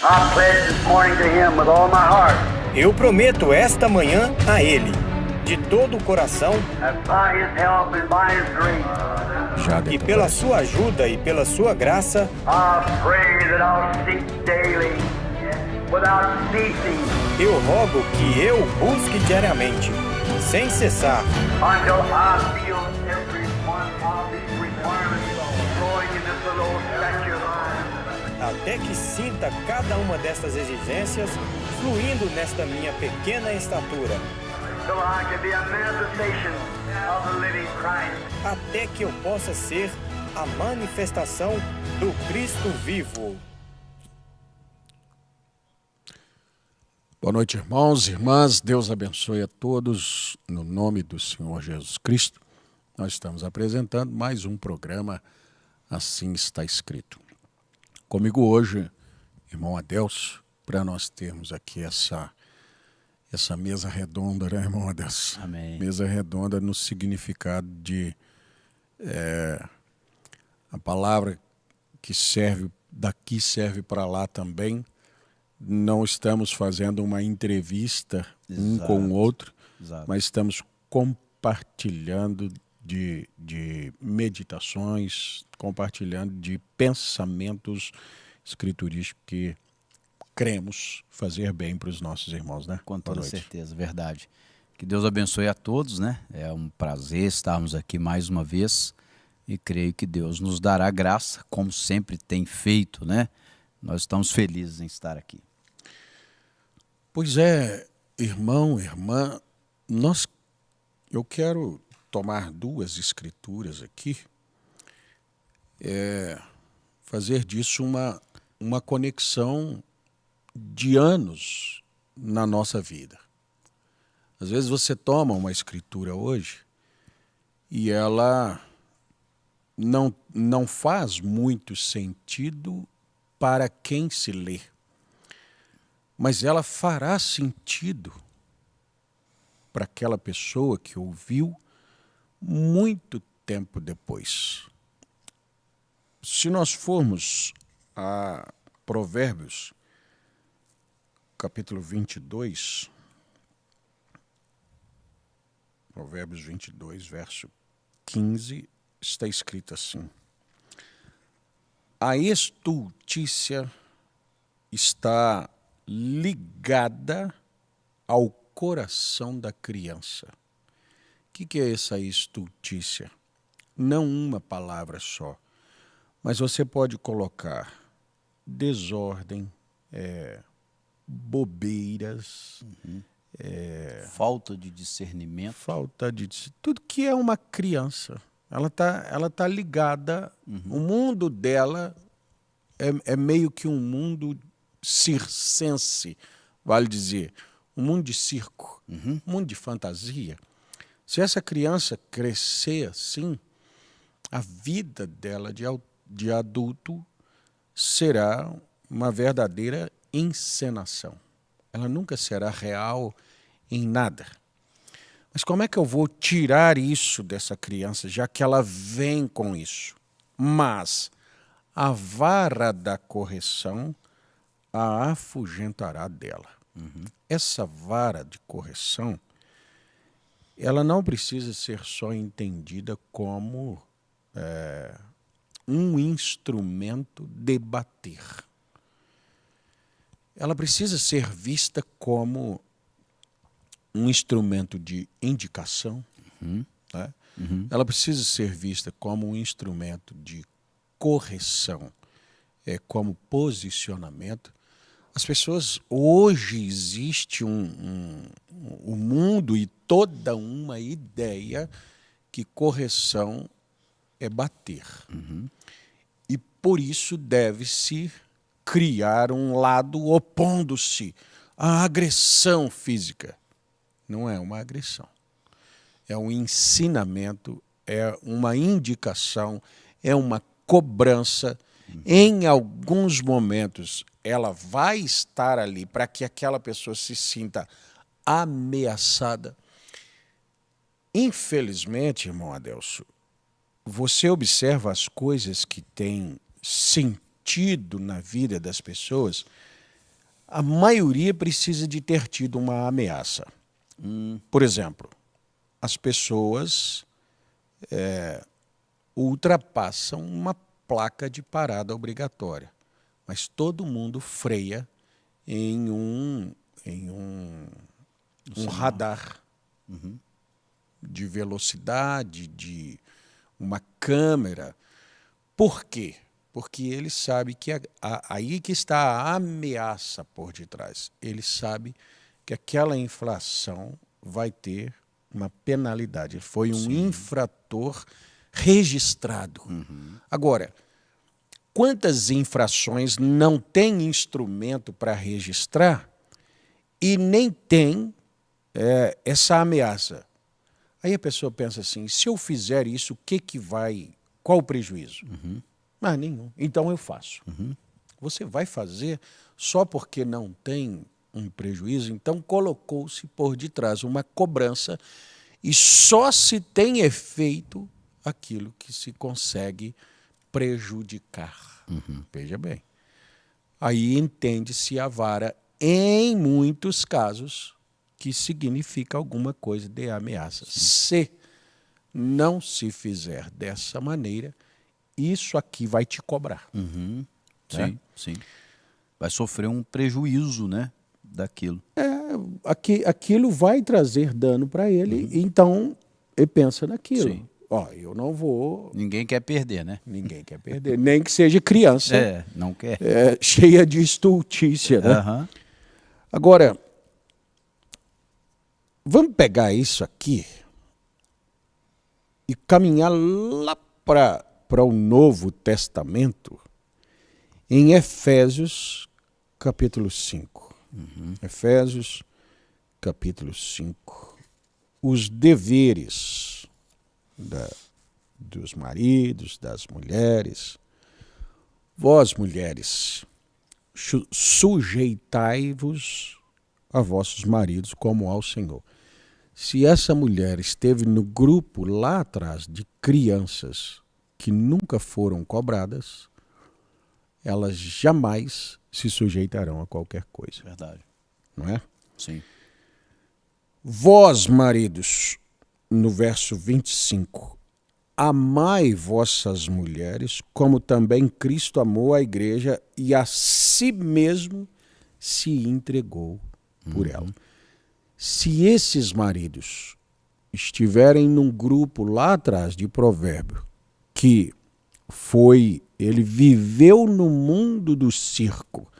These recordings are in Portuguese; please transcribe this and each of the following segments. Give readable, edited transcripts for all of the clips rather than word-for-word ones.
I pledge this morning to Him with all my heart Eu prometo esta manhã a Ele, de todo o coração, that by His help and by His grace, que pela sua ajuda e pela sua graça, I pray that I'll seek daily, without ceasing, eu rogo que eu busque diariamente, sem cessar, until I feel every one of these requirements flowing in this little old statue of mine. até que sinta cada uma destas exigências fluindo nesta minha pequena estatura, So I can be a manifestation of the living Christ. até que eu possa ser a manifestação do Cristo vivo. Boa noite, irmãos e irmãs. Deus abençoe a todos no nome do Senhor Jesus Cristo. Nós estamos apresentando mais um programa Assim Está Escrito. Comigo hoje, irmão Adelso, para nós termos aqui essa mesa redonda, né, irmão Adelso? Amém. Mesa redonda no significado de a palavra que serve daqui serve para lá também. Não estamos fazendo uma entrevista um com o outro, Exato. mas estamos compartilhando de meditações, compartilhando de pensamentos escriturísticos que cremos fazer bem para os nossos irmãos, né? Com Boa toda noite. certeza, verdade. Que Deus abençoe a todos, né? É um prazer estarmos aqui mais uma vez e creio que Deus nos dará graça, como sempre tem feito, né? Nós estamos felizes em estar aqui. Pois é, irmão, irmã, eu quero tomar duas escrituras aqui, fazer disso uma conexão de anos na nossa vida. Às vezes você toma uma escritura hoje e ela não faz muito sentido para quem se lê, mas ela fará sentido para aquela pessoa que ouviu muito tempo depois. Se nós formos a Provérbios, capítulo 22, Provérbios 22, verso 15, está escrito assim: a estultícia está ligada ao coração da criança. O que é essa estultícia? Não uma palavra só, mas você pode colocar desordem, bobeiras, Falta de discernimento. tudo que é uma criança. Ela tá ligada, o mundo dela é meio que um mundo circense, vale dizer, um mundo de circo, um mundo de fantasia. Se essa criança crescer assim, a vida dela de adulto será uma verdadeira encenação. Ela nunca será real em nada. Mas como é que eu vou tirar isso dessa criança, já que ela vem com isso? Mas a vara da correção a afugentará dela. Essa vara de correção, ela não precisa ser só entendida como um instrumento de bater. Ela precisa ser vista como um instrumento de indicação, né? Ela precisa ser vista como um instrumento de correção, como posicionamento. As pessoas, hoje existe um mundo e toda uma ideia que correção é bater. E por isso deve-se criar um lado opondo-se à agressão física. Não é uma agressão. É um ensinamento, é uma indicação, é uma cobrança. Em alguns momentos, ela vai estar ali para que aquela pessoa se sinta ameaçada. Infelizmente, irmão Adelso, você observa as coisas que têm sentido na vida das pessoas A maioria precisa de ter tido uma ameaça. Por exemplo, as pessoas ultrapassam uma placa de parada obrigatória, mas todo mundo freia em um radar de velocidade, de uma câmera. Por quê? Porque ele sabe que aí que está a ameaça por detrás. Ele sabe que aquela infração vai ter uma penalidade. Foi um infrator registrado. Agora, quantas infrações não tem instrumento para registrar e nem tem essa ameaça? Aí a pessoa pensa assim, se eu fizer isso, qual o prejuízo? Ah, nenhum. Então eu faço. Você vai fazer só porque não tem um prejuízo? Então colocou-se por detrás uma cobrança e só se tem efeito aquilo que se consegue prejudicar. Veja bem. Aí entende-se a vara, em muitos casos, que significa alguma coisa de ameaça. Se não se fizer dessa maneira, isso aqui vai te cobrar. Sim, sim. Vai sofrer um prejuízo, né, daquilo. Aquilo vai trazer dano para ele, então ele pensa naquilo. Sim. Ó, eu não vou... Ninguém quer perder, né? Ninguém quer perder, nem que seja criança Não quer. cheia de estultícia, né? Agora, vamos pegar isso aqui e caminhar lá para o Novo Testamento, em Efésios, capítulo 5. Efésios, capítulo 5. Os deveres dos maridos, das mulheres. Vós, mulheres, sujeitai-vos a vossos maridos como ao Senhor. Se essa mulher esteve no grupo lá atrás de crianças que nunca foram cobradas, elas jamais se sujeitarão a qualquer coisa. Verdade. Não é? Sim. Vós, maridos, no verso 25, amai vossas mulheres, como também Cristo amou a igreja e a si mesmo se entregou por ela. Se esses maridos estiverem num grupo lá atrás de Provérbio, que ele viveu no mundo do circo,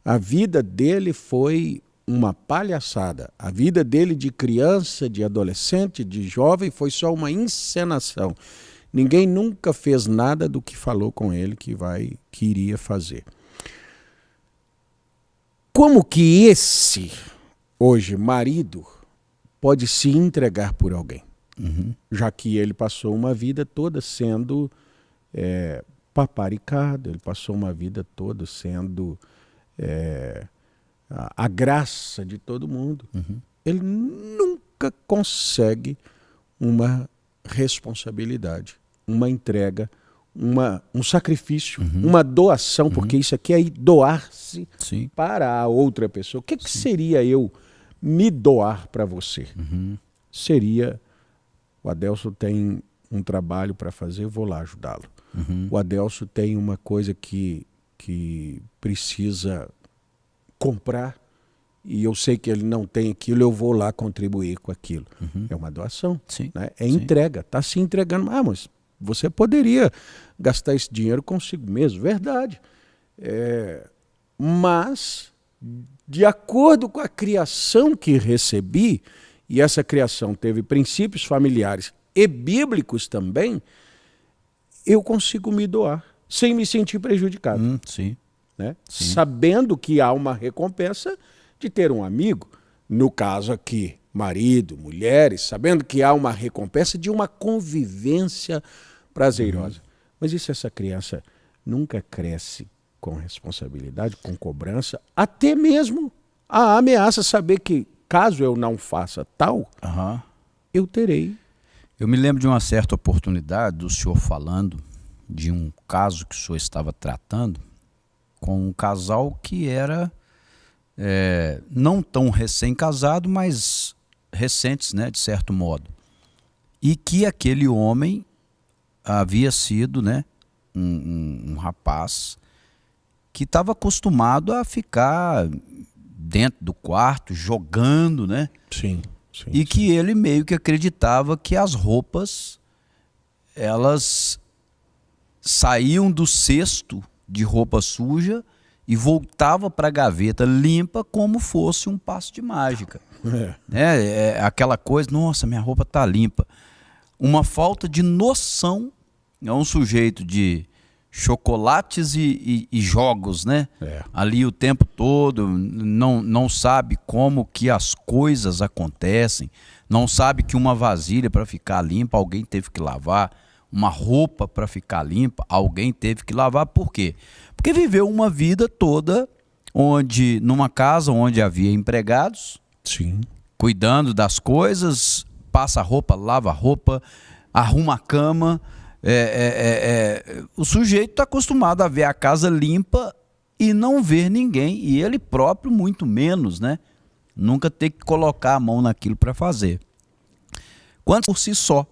a vida dele foi uma palhaçada, a vida dele de criança, de adolescente, de jovem foi só uma encenação. Ninguém nunca fez nada do que falou com ele que iria fazer. Como que esse, hoje, marido, pode se entregar por alguém? Já que ele passou uma vida toda sendo paparicado, ele passou uma vida toda sendo a graça de todo mundo. Ele nunca consegue uma responsabilidade, uma entrega, um sacrifício, uma doação, porque isso aqui é doar-se para a outra pessoa. O que seria eu me doar para você? Seria, o Adelso tem um trabalho para fazer, eu vou lá ajudá-lo. O Adelso tem uma coisa que precisa comprar e eu sei que ele não tem aquilo, eu vou lá contribuir com aquilo. É uma doação, né? É entrega, está se entregando. Mas você poderia gastar esse dinheiro consigo mesmo, verdade. Mas, de acordo com a criação que recebi, e essa criação teve princípios familiares e bíblicos também, eu consigo me doar, sem me sentir prejudicado. Né? Sabendo que há uma recompensa de ter um amigo, no caso aqui, marido, mulheres, sabendo que há uma recompensa de uma convivência prazerosa. Mas e se essa criança nunca cresce com responsabilidade, com cobrança, até mesmo a ameaça, saber que caso eu não faça tal, eu terei. Eu me lembro de uma certa oportunidade do senhor falando de um caso que o senhor estava tratando com um casal que era não tão recém-casado, mas recentes, né, de certo modo. E que aquele homem havia sido, né, um rapaz que estava acostumado a ficar dentro do quarto, jogando, né? Sim. E que ele meio que acreditava que as roupas, elas saíam do cesto de roupa suja e voltava para a gaveta limpa como fosse um passe de mágica. É aquela coisa, nossa, minha roupa tá limpa. Uma falta de noção. É um sujeito de chocolates e jogos, né? Ali o tempo todo, não sabe como que as coisas acontecem, não sabe que uma vasilha para ficar limpa alguém teve que lavar, uma roupa para ficar limpa alguém teve que lavar. Por quê? Porque viveu uma vida toda numa casa onde havia empregados, Sim. cuidando das coisas, passa roupa, lava roupa, arruma a cama. O sujeito está acostumado a ver a casa limpa e não ver ninguém, e ele próprio muito menos, né? Nunca ter que colocar a mão naquilo para fazer. Quanto por si só,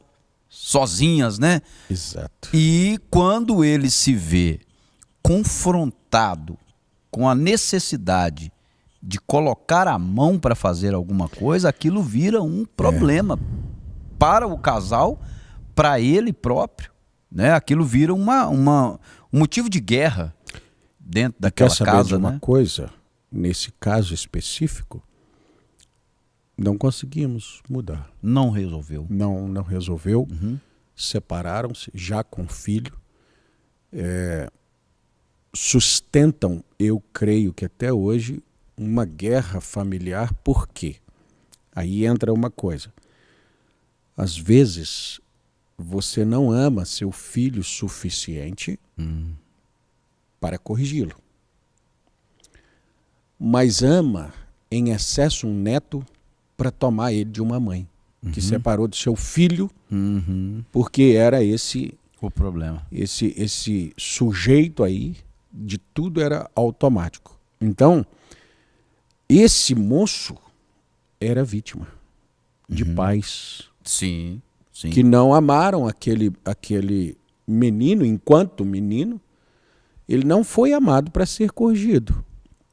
sozinhas, né? Exato. E quando ele se vê confrontado com a necessidade de colocar a mão para fazer alguma coisa, aquilo vira um problema para o casal, para ele próprio, né? Aquilo vira um motivo de guerra dentro daquela Quer saber casa, de uma né? coisa? Nesse caso específico, não conseguimos mudar. Não resolveu. Não resolveu. Separaram-se, já com filho. Sustentam, eu creio que até hoje, uma guerra familiar. Por quê? Aí entra uma coisa. Às vezes, você não ama seu filho suficiente para corrigi-lo. Mas ama em excesso um neto para tomar ele de uma mãe que separou do seu filho porque era O problema. esse sujeito aí, de tudo era automático. Então, esse moço era vítima de pais Sim. que não amaram aquele menino enquanto menino. Ele não foi amado para ser corrigido.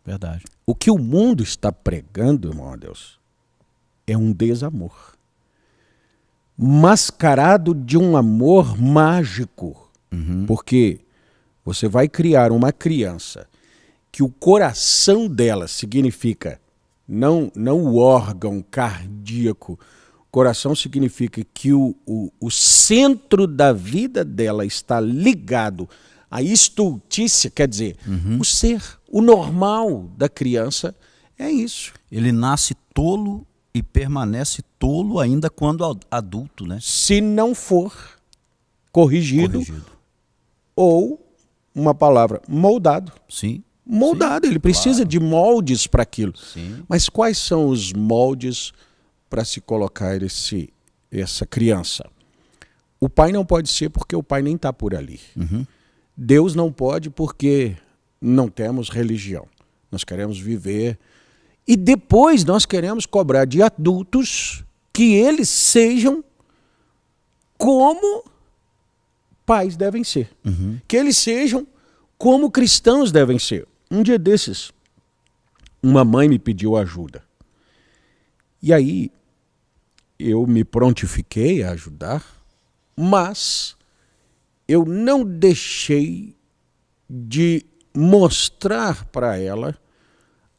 Verdade. O que o mundo está pregando, irmão a Deus, é um desamor mascarado de um amor mágico. Porque você vai criar uma criança que o coração dela significa não o órgão cardíaco. Coração significa que o centro da vida dela está ligado à estultícia, quer dizer, o ser, o normal da criança é isso. Ele nasce tolo e permanece tolo ainda quando adulto, né? Se não for corrigido. Ou, uma palavra, moldado. Sim. Moldado, Sim, ele precisa de moldes para aquilo. Sim. Mas quais são os moldes para se colocar essa criança? O pai não pode ser porque o pai nem está por ali. Deus não pode porque não temos religião. Nós queremos viver. E depois nós queremos cobrar de adultos que eles sejam como pais devem ser. Que eles sejam como cristãos devem ser. Um dia desses, uma mãe me pediu ajuda. E aí, eu me prontifiquei a ajudar, mas eu não deixei de mostrar para ela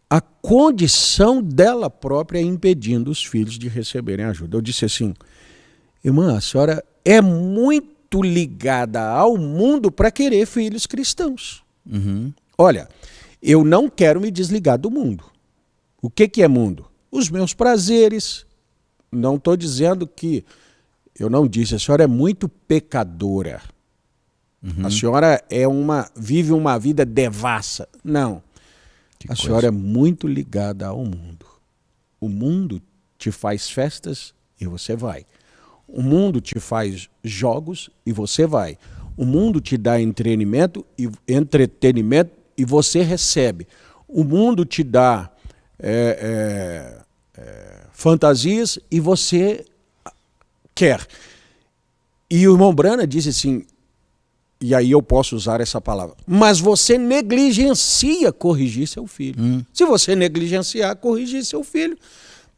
a condição dela própria impedindo os filhos de receberem ajuda. Eu disse assim, irmã, a senhora é muito ligada ao mundo para querer filhos cristãos. Olha, eu não quero me desligar do mundo. O que é mundo? Os meus prazeres. Não estou dizendo que... Eu não disse, a senhora é muito pecadora. A senhora vive uma vida devassa. Não. A senhora é muito ligada ao mundo. O mundo te faz festas e você vai. O mundo te faz jogos e você vai. O mundo te dá entretenimento e você recebe. O mundo te dá fantasias e você quer. E o irmão Brana disse assim, e aí eu posso usar essa palavra, mas você negligencia corrigir seu filho. Se você negligenciar, corrigir seu filho.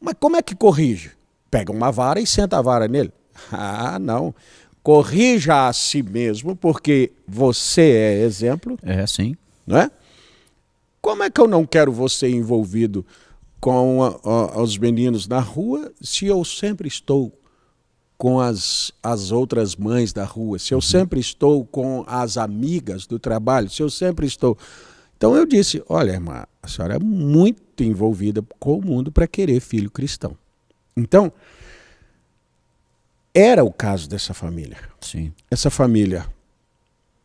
Mas como é que corrige? Pega uma vara e senta a vara nele. Ah, não. Corrija a si mesmo, porque você é exemplo. É, sim. Não é? Como é que eu não quero você envolvido com os meninos na rua se eu sempre estou com as outras mães da rua, se eu sempre estou com as amigas do trabalho, se eu sempre estou... Então eu disse, olha, irmã, a senhora é muito envolvida com o mundo para querer filho cristão. Então, era o caso dessa família. Sim. Essa família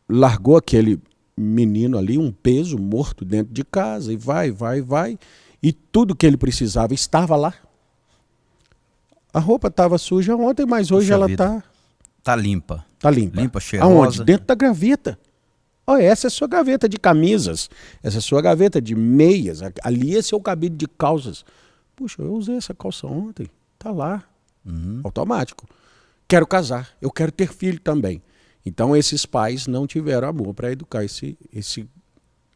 largou aquele menino ali, um peso morto dentro de casa, e vai, e tudo que ele precisava estava lá. A roupa estava suja ontem, mas hoje Puxa ela vida. Tá limpa. tá limpa. Limpa, cheirosa. Aonde? Dentro da gaveta. Olha, essa é a sua gaveta de camisas, essa é a sua gaveta de meias, ali é seu cabide de calças. Puxa, eu usei essa calça ontem, tá lá, automático. Quero casar, eu quero ter filho também. Então esses pais não tiveram amor para educar esse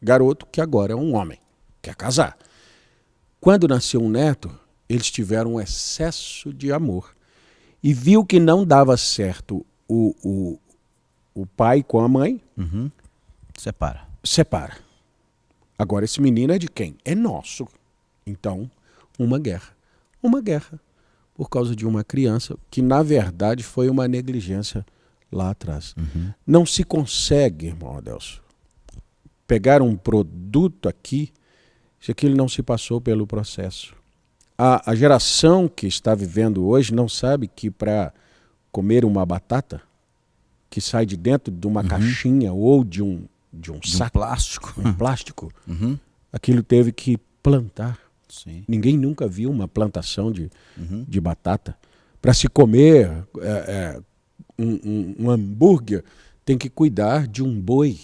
garoto que agora é um homem, quer casar. Quando nasceu um neto, eles tiveram um excesso de amor e viu que não dava certo o pai com a mãe, separa. Agora esse menino é de quem? É nosso. Então, uma guerra por causa de uma criança que na verdade foi uma negligência lá atrás. Não se consegue, irmão Adelso, pegar um produto aqui se aquilo não se passou pelo processo. A geração que está vivendo hoje não sabe que para comer uma batata que sai de dentro de uma caixinha ou de um saco, plástico, aquilo teve que plantar. Sim. Ninguém nunca viu uma plantação de batata. Para se comer um hambúrguer, tem que cuidar de um boi.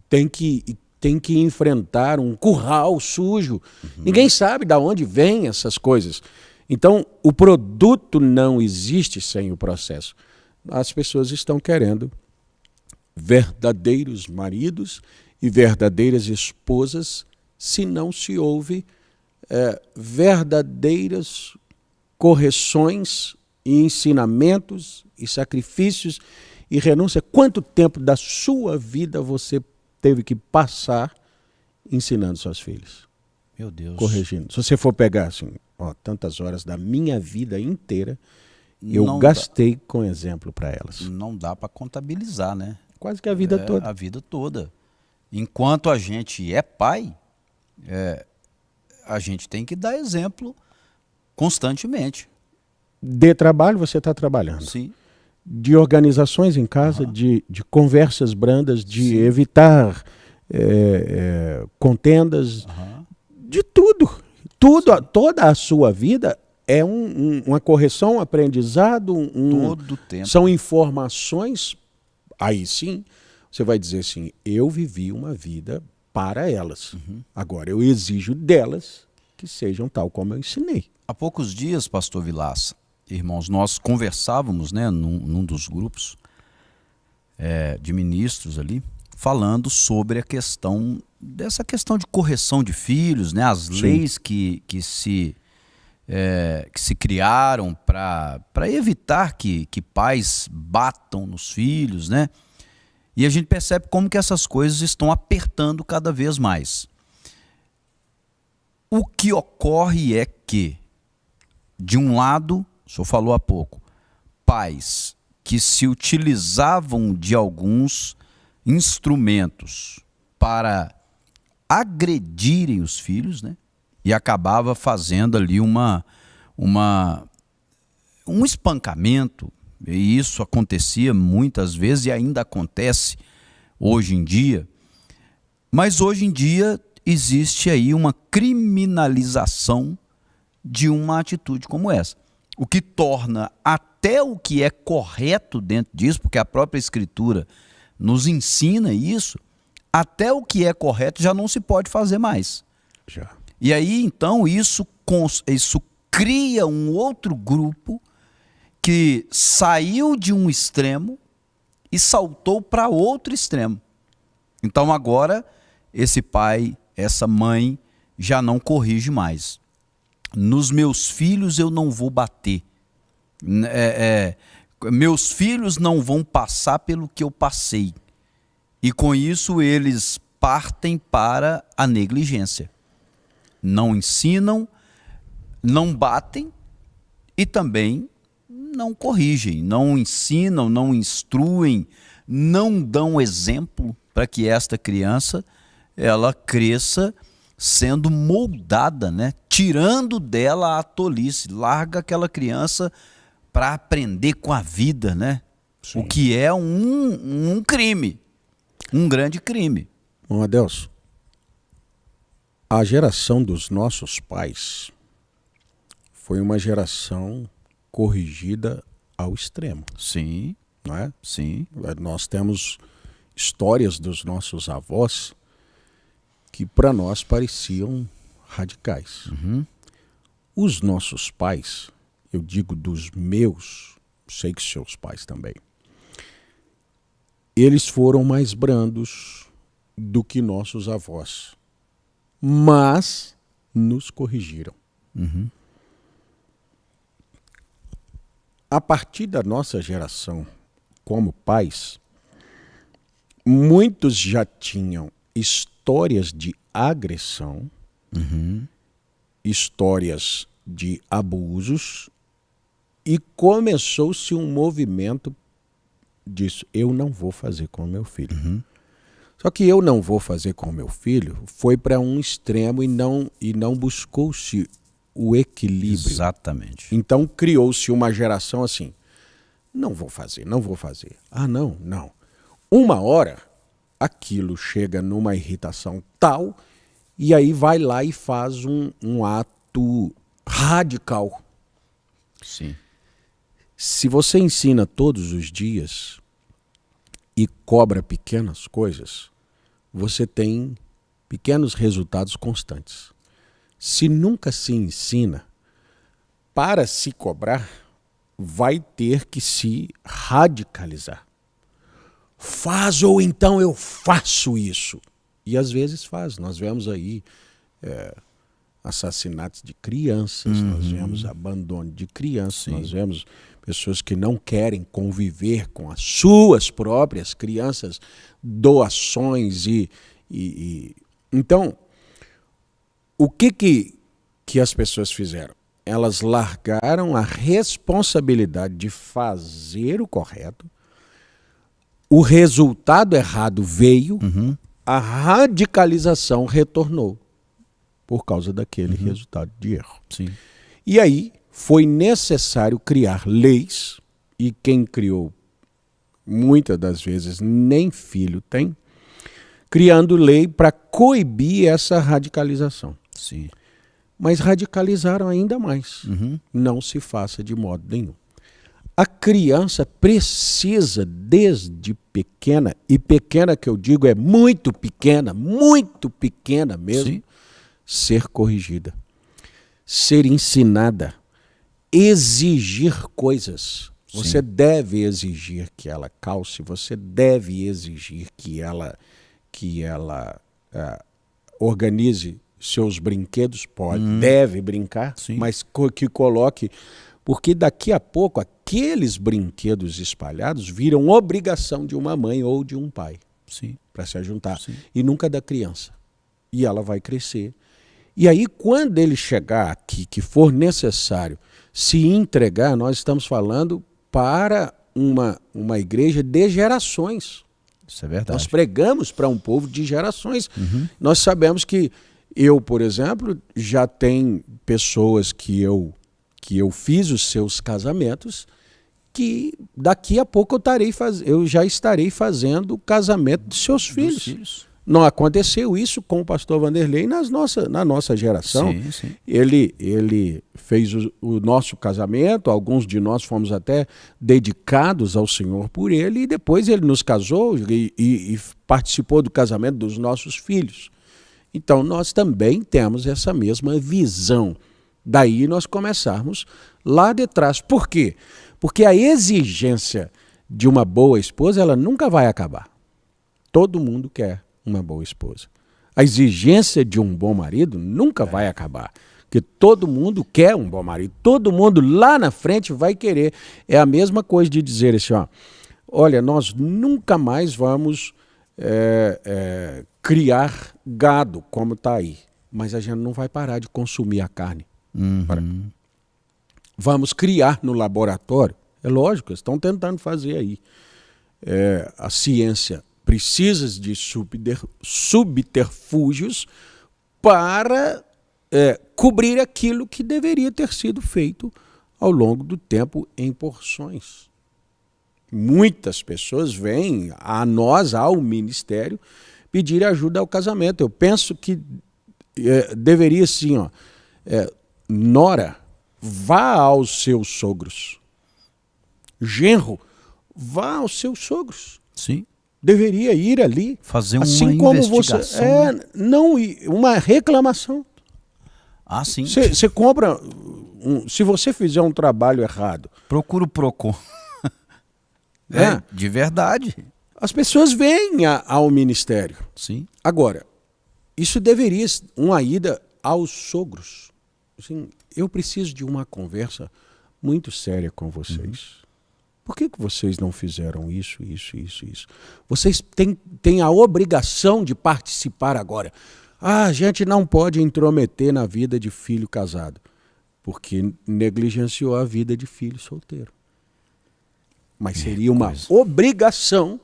Tem que enfrentar um curral sujo. Ninguém sabe de onde vêm essas coisas. Então, o produto não existe sem o processo. As pessoas estão querendo verdadeiros maridos e verdadeiras esposas se não se houve verdadeiras correções e ensinamentos e sacrifícios e renúncia. Quanto tempo da sua vida você teve que passar ensinando seus filhos? Meu Deus. Corrigindo. Se você for pegar assim, tantas horas da minha vida inteira, eu Não gastei com exemplo para elas. Não dá para contabilizar, né? Quase que a vida toda. A vida toda. Enquanto a gente é pai, a gente tem que dar exemplo constantemente. De trabalho, você está trabalhando. Sim. De organizações em casa, de conversas brandas, de evitar contendas, de tudo. Toda a sua vida é uma correção, um aprendizado. Todo tempo. São informações. Aí sim, você vai dizer assim, eu vivi uma vida para elas. Agora eu exijo delas que sejam tal como eu ensinei. Há poucos dias, pastor Vilaça, irmãos, nós conversávamos, né, num dos grupos de ministros ali, falando sobre a questão de correção de filhos, né, as leis que se criaram para evitar que pais batam nos filhos, né? E a gente percebe como que essas coisas estão apertando cada vez mais. O que ocorre é que, de um lado, o senhor falou há pouco, pais que se utilizavam de alguns instrumentos para agredirem os filhos, né? E acabava fazendo ali um espancamento, e isso acontecia muitas vezes e ainda acontece hoje em dia. Mas hoje em dia existe aí uma criminalização de uma atitude como essa, o que torna até o que é correto dentro disso, porque a própria Escritura nos ensina isso, até o que é correto já não se pode fazer mais. Já. E aí, então, isso cria um outro grupo que saiu de um extremo e saltou para outro extremo. Então, agora, esse pai, essa mãe, já não corrige mais. Nos meus filhos eu não vou bater. Meus filhos não vão passar pelo que eu passei. E com isso eles partem para a negligência. Não ensinam, não batem e também não corrigem, não ensinam, não instruem, não dão exemplo para que esta criança ela cresça sendo moldada, né? Tirando dela a tolice, larga aquela criança para aprender com a vida, né? Sim. O que é um crime, um grande crime. Bom, Adelso, a geração dos nossos pais foi uma geração corrigida ao extremo, Sim, não é? sim. Nós temos histórias dos nossos avós que para nós pareciam radicais. Os nossos pais, eu digo dos meus, sei que seus pais também, eles foram mais brandos do que nossos avós, mas nos corrigiram. A partir da nossa geração, como pais, muitos já tinham histórias de agressão, histórias de abusos, e começou-se um movimento disso. Eu não vou fazer com o meu filho. Só que eu não vou fazer com o meu filho foi para um extremo e não buscou-se o equilíbrio. Exatamente. Então criou-se uma geração assim, não vou fazer. Ah, não. Uma hora, aquilo chega numa irritação tal, e aí vai lá e faz um ato radical. Sim. Se você ensina todos os dias e cobra pequenas coisas, você tem pequenos resultados constantes. Se nunca se ensina, para se cobrar, vai ter que se radicalizar. Faz ou então eu faço isso. E às vezes faz. Nós vemos aí assassinatos de crianças, nós vemos abandono de crianças, Sim. nós vemos pessoas que não querem conviver com as suas próprias crianças, doações Então, o que as pessoas fizeram? Elas largaram a responsabilidade de fazer o correto, o resultado errado veio, a radicalização retornou por causa daquele resultado de erro. Sim. E aí foi necessário criar leis, e quem criou muitas das vezes nem filho tem, criando lei para coibir essa radicalização. Sim. Mas radicalizaram ainda mais. Não se faça de modo nenhum. A criança precisa, desde pequena, e pequena que eu digo é muito pequena mesmo, Sim. ser corrigida, ser ensinada, exigir coisas. Você deve exigir que ela calce, você deve exigir que ela organize seus brinquedos, deve brincar, Sim. mas que coloque, porque daqui a pouco aqueles brinquedos espalhados viram obrigação de uma mãe ou de um pai Sim. para se ajuntar, Sim. e nunca da criança. E ela vai crescer. E aí, quando ele chegar aqui, que for necessário se entregar, nós estamos falando para uma igreja de gerações. Isso é verdade. Nós pregamos para um povo de gerações. Nós sabemos que eu, por exemplo, já tem pessoas que eu fiz os seus casamentos, que daqui a pouco eu já estarei fazendo o casamento de seus filhos. Não aconteceu isso com o pastor Vanderlei na nossa geração. Sim, sim. Ele fez o nosso casamento, alguns de nós fomos até dedicados ao Senhor por ele, e depois ele nos casou e participou do casamento dos nossos filhos. Então, nós também temos essa mesma visão. Daí nós começarmos lá de trás. Por quê? Porque a exigência de uma boa esposa, ela nunca vai acabar. Todo mundo quer uma boa esposa. A exigência de um bom marido nunca vai acabar. Porque todo mundo quer um bom marido. Todo mundo lá na frente vai querer. É a mesma coisa de dizer assim, ó, olha, nós nunca mais vamos criar gado como está aí. Mas a gente não vai parar de consumir a carne. Vamos criar no laboratório. É lógico, eles estão tentando fazer aí. A ciência precisa de subterfúgios para cobrir aquilo que deveria ter sido feito ao longo do tempo em porções. Muitas pessoas vêm a nós, ao ministério, pedir ajuda ao casamento. Eu penso que deveria sim, ó, nora, vá aos seus sogros. Genro, vá aos seus sogros. Sim. Deveria ir ali. Fazer uma assim como investigação. Você, não, uma reclamação. Ah, sim. Você compra, se você fizer um trabalho errado. Procura o PROCON. De verdade. As pessoas vêm ao ministério. Sim. Agora, isso deveria ser uma ida aos sogros. Assim, eu preciso de uma conversa muito séria com vocês. Por que vocês não fizeram isso? Vocês têm a obrigação de participar agora. A gente não pode intrometer na vida de filho casado, porque negligenciou a vida de filho solteiro. Mas seria uma obrigação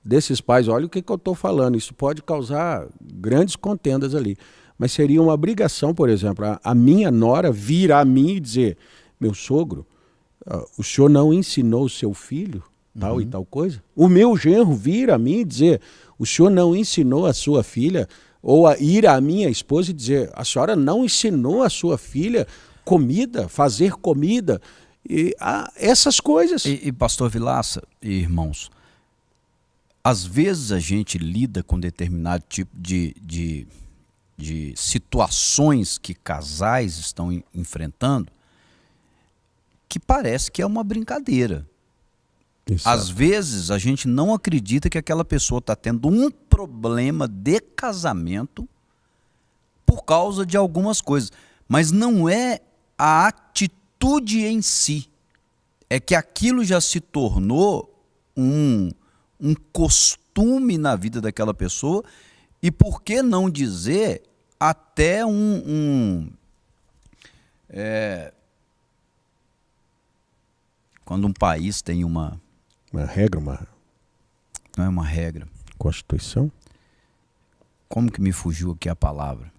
desses pais. Olha o que eu estou falando, isso pode causar grandes contendas ali. Mas seria uma obrigação, por exemplo, a minha nora vir a mim e dizer, meu sogro, o senhor não ensinou o seu filho tal e tal coisa? O meu genro vir a mim e dizer, o senhor não ensinou a sua filha, ou ir à minha esposa e dizer, a senhora não ensinou a sua filha comida, fazer comida, e essas coisas. E pastor Vilaça e irmãos, às vezes a gente lida com determinado tipo de situações que casais estão enfrentando, que parece que é uma brincadeira. Exato. Às vezes a gente não acredita que aquela pessoa está tendo um problema de casamento por causa de algumas coisas. Mas não é a atitude em si. É que aquilo já se tornou um costume na vida daquela pessoa e, por que não dizer, até quando um país tem uma regra, não é uma regra. Constituição? Como que me fugiu aqui a palavra?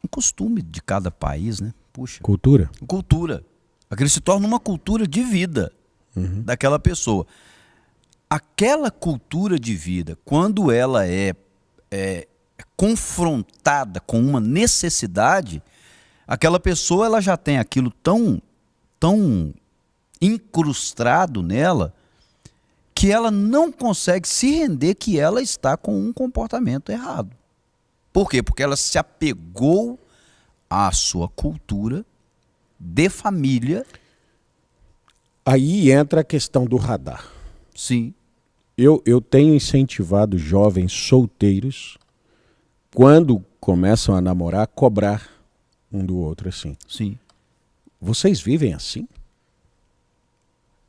Um costume de cada país, né? Puxa. Cultura? Cultura. Aquilo se torna uma cultura de vida daquela pessoa. Aquela cultura de vida, quando ela é confrontada com uma necessidade, aquela pessoa ela já tem aquilo tão incrustado nela que ela não consegue se render que ela está com um comportamento errado. Por quê? Porque ela se apegou à sua cultura de família. Aí entra a questão do radar. Sim. Eu tenho incentivado jovens solteiros, quando começam a namorar, a cobrar um do outro assim. Sim. Vocês vivem assim?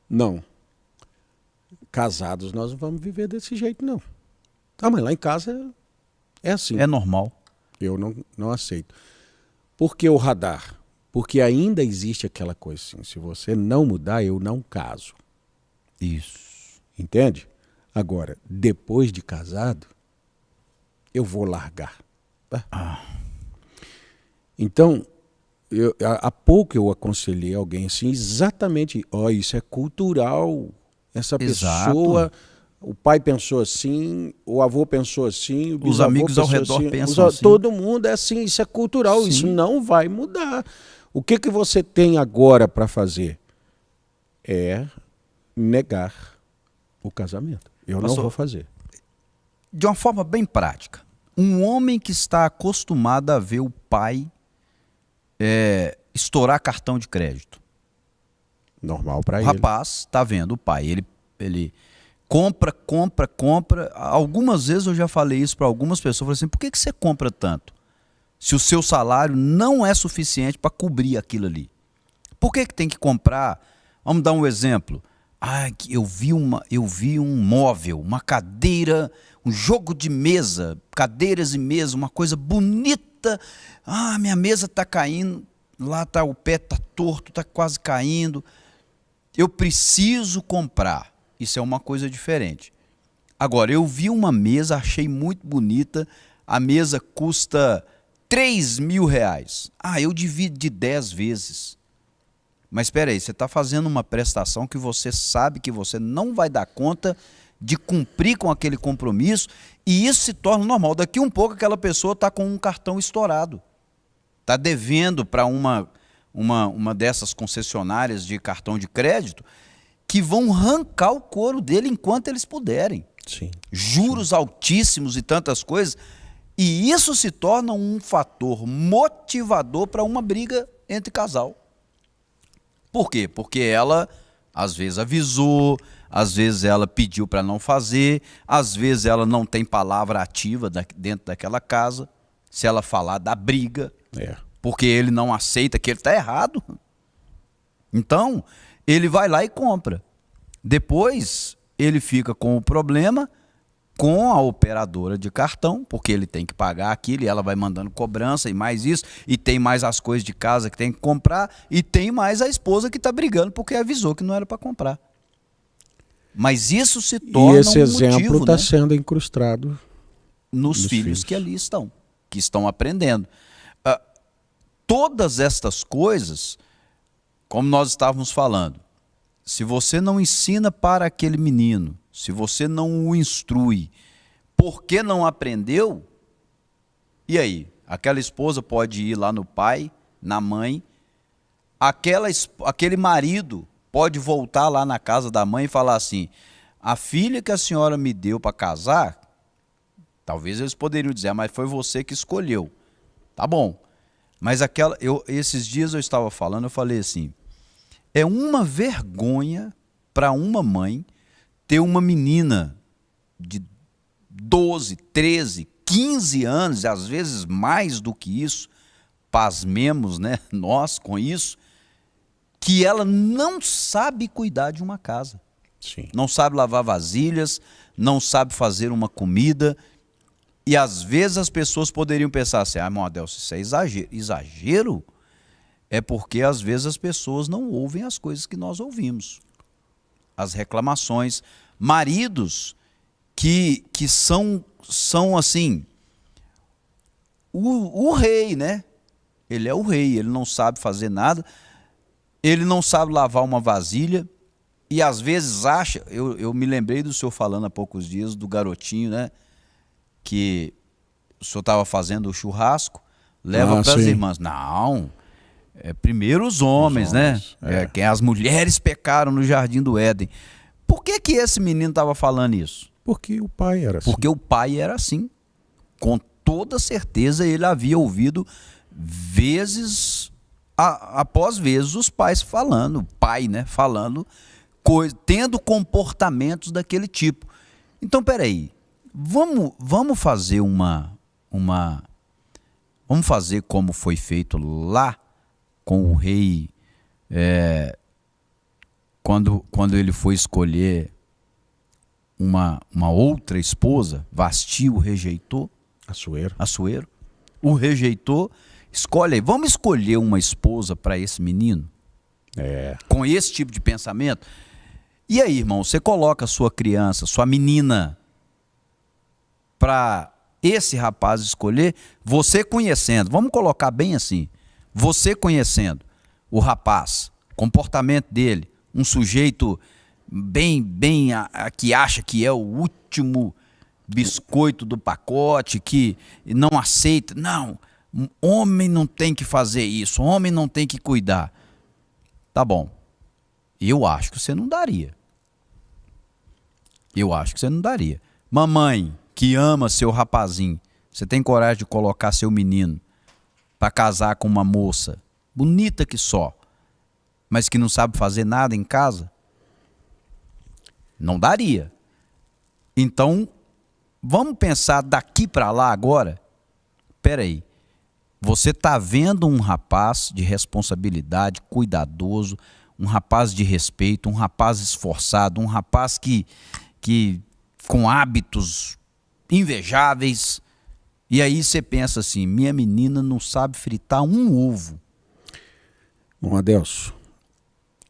Não. Casados nós não vamos viver desse jeito, não. Ah, mas lá em casa é assim. É normal. Eu não aceito. Por que o radar? Porque ainda existe aquela coisa assim, se você não mudar, eu não caso. Isso. Entende? Agora, depois de casado, eu vou largar. Tá? Então, há pouco eu aconselhei alguém assim, exatamente, isso é cultural. Essa pessoa, o pai pensou assim, o avô pensou assim, o bisavô os amigos ao redor assim, pensam assim. Todo mundo é assim, isso é cultural, Sim. Isso não vai mudar. O que você tem agora para fazer? É negar o casamento. Eu não vou fazer. de uma forma bem prática. Um homem que está acostumado a ver o pai estourar cartão de crédito. Normal para O ele. rapaz está vendo o pai, ele compra. Algumas vezes eu já falei isso para algumas pessoas, falei assim, por que você compra tanto? Se o seu salário não é suficiente para cobrir aquilo ali. Por que tem que comprar? Vamos dar um exemplo. Eu vi um móvel, uma cadeira, um jogo de mesa, cadeiras e mesa, uma coisa bonita. Minha mesa está caindo, lá tá, o pé está torto, está quase caindo. Eu preciso comprar. Isso é uma coisa diferente. Agora, eu vi uma mesa, achei muito bonita. A mesa custa R$3.000. Eu divido de 10 vezes. Mas espera aí, você está fazendo uma prestação que você sabe que você não vai dar conta de cumprir com aquele compromisso, e isso se torna normal. Daqui um pouco aquela pessoa está com um cartão estourado. Está devendo para uma dessas concessionárias de cartão de crédito que vão arrancar o couro dele enquanto eles puderem. Sim. Juros altíssimos e tantas coisas. E isso se torna um fator motivador para uma briga entre casal. Por quê? Porque ela, às vezes, avisou, às vezes ela pediu para não fazer, às vezes ela não tem palavra ativa dentro daquela casa. Se ela falar, dá briga, porque ele não aceita que ele está errado. Então, ele vai lá e compra. Depois, ele fica com o problema com a operadora de cartão, porque ele tem que pagar aquilo e ela vai mandando cobrança e mais isso, e tem mais as coisas de casa que tem que comprar, e tem mais a esposa que está brigando porque avisou que não era para comprar. Mas isso se torna E esse exemplo motivo, está né, sendo incrustado nos filhos que ali estão, que estão aprendendo. Todas estas coisas, como nós estávamos falando, se você não ensina para aquele menino, se você não o instrui, porque não aprendeu, e aí? Aquela esposa pode ir lá no pai, na mãe, aquele marido pode voltar lá na casa da mãe e falar assim, a filha que a senhora me deu para casar, talvez eles poderiam dizer, mas foi você que escolheu. Tá bom. Mas esses dias eu estava falando, eu falei assim, é uma vergonha para uma mãe ter uma menina de 12, 13, 15 anos, e às vezes mais do que isso, pasmemos, né, nós com isso, que ela não sabe cuidar de uma casa. Sim. Não sabe lavar vasilhas, não sabe fazer uma comida. E às vezes as pessoas poderiam pensar assim, irmão Adelso, isso é exagero. Exagero é porque às vezes as pessoas não ouvem as coisas que nós ouvimos. As reclamações. Maridos que são assim, o rei, né? Ele é o rei, ele não sabe fazer nada, ele não sabe lavar uma vasilha, e às vezes acha, eu me lembrei do senhor falando há poucos dias, do garotinho, né? Que o senhor estava fazendo o churrasco, leva para as irmãs. Não, primeiro os homens, né? Que as mulheres pecaram no Jardim do Éden. Por que esse menino estava falando isso? Porque o pai era assim. Porque o pai era assim. Com toda certeza ele havia ouvido vezes após vezes os pais falando, o pai, né, falando, tendo comportamentos daquele tipo. Então, peraí, vamos fazer vamos fazer como foi feito lá com o rei, quando ele foi escolher uma outra esposa, Vasti o rejeitou. Assuero. O rejeitou. Escolhe aí, vamos escolher uma esposa para esse menino? Com esse tipo de pensamento? E aí, irmão, você coloca a sua criança, sua menina, para esse rapaz escolher, você conhecendo, vamos colocar bem assim, você conhecendo o rapaz, comportamento dele, um sujeito bem que acha que é o último biscoito do pacote, que não aceita, não, homem não tem que fazer isso, homem não tem que cuidar. Tá bom, eu acho que você não daria. Mamãe que ama seu rapazinho, você tem coragem de colocar seu menino para casar com uma moça bonita que só, mas que não sabe fazer nada em casa? Não daria. Então, vamos pensar daqui para lá agora? Espera aí. Você está vendo um rapaz de responsabilidade, cuidadoso, um rapaz de respeito, um rapaz esforçado, um rapaz que com hábitos invejáveis. E aí você pensa assim, minha menina não sabe fritar um ovo. Bom, Adelso,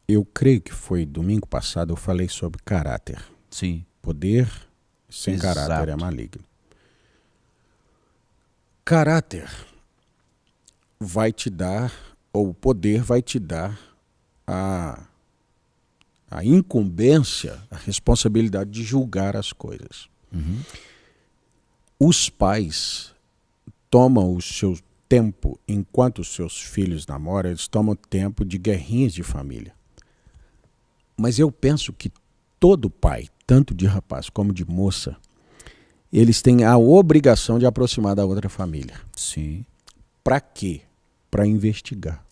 eu creio que foi domingo passado, eu falei sobre caráter. Sim. Poder sem Exato. caráter é maligno. Caráter vai te dar, ou o poder vai te dar a incumbência, a responsabilidade de julgar as coisas. Os pais tomam o seu tempo, enquanto os seus filhos namoram, eles tomam tempo de guerrinhas de família. Mas eu penso que todo pai, tanto de rapaz como de moça, eles têm a obrigação de aproximar da outra família. Sim. Para quê? Para investigar.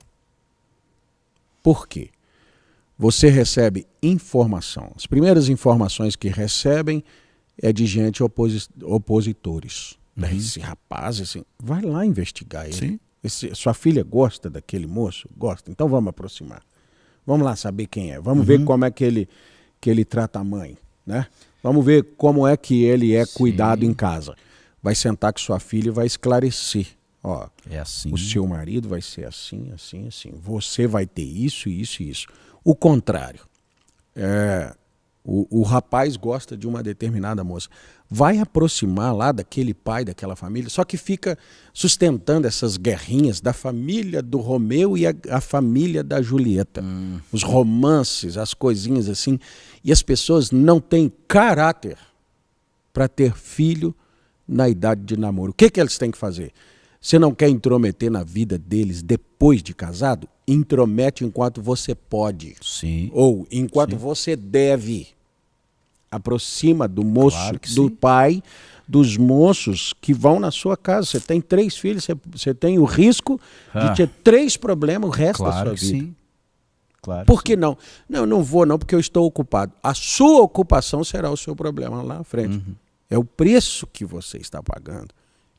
Por quê? Você recebe informação. As primeiras informações que recebem é de gente opositores. Esse rapaz, assim, vai lá investigar ele. Sim. Sua filha gosta daquele moço? Gosta. Então vamos aproximar. Vamos lá saber quem é. Vamos ver como é que ele trata a mãe, né? Vamos ver como é que ele é cuidado em casa. Vai sentar com sua filha e vai esclarecer. Ó, É assim. o seu marido vai ser assim, assim, assim. Você vai ter isso, isso e isso. O contrário. O rapaz gosta de uma determinada moça. Vai aproximar lá daquele pai, daquela família, só que fica sustentando essas guerrinhas da família do Romeu e a família da Julieta. Os romances, as coisinhas assim. E as pessoas não têm caráter para ter filho na idade de namoro. O que eles têm que fazer? Você não quer intrometer na vida deles depois de casado? Intromete enquanto você pode. Sim. Ou enquanto você deve. Aproxima do moço, Claro que do sim. pai, dos moços que vão na sua casa. Você tem 3 filhos, você tem o risco de ter 3 problemas o resto da Claro sua que vida. sim. Claro Por que que não? Não, eu não vou não, porque eu estou ocupado. A sua ocupação será o seu problema lá na frente. É o preço que você está pagando.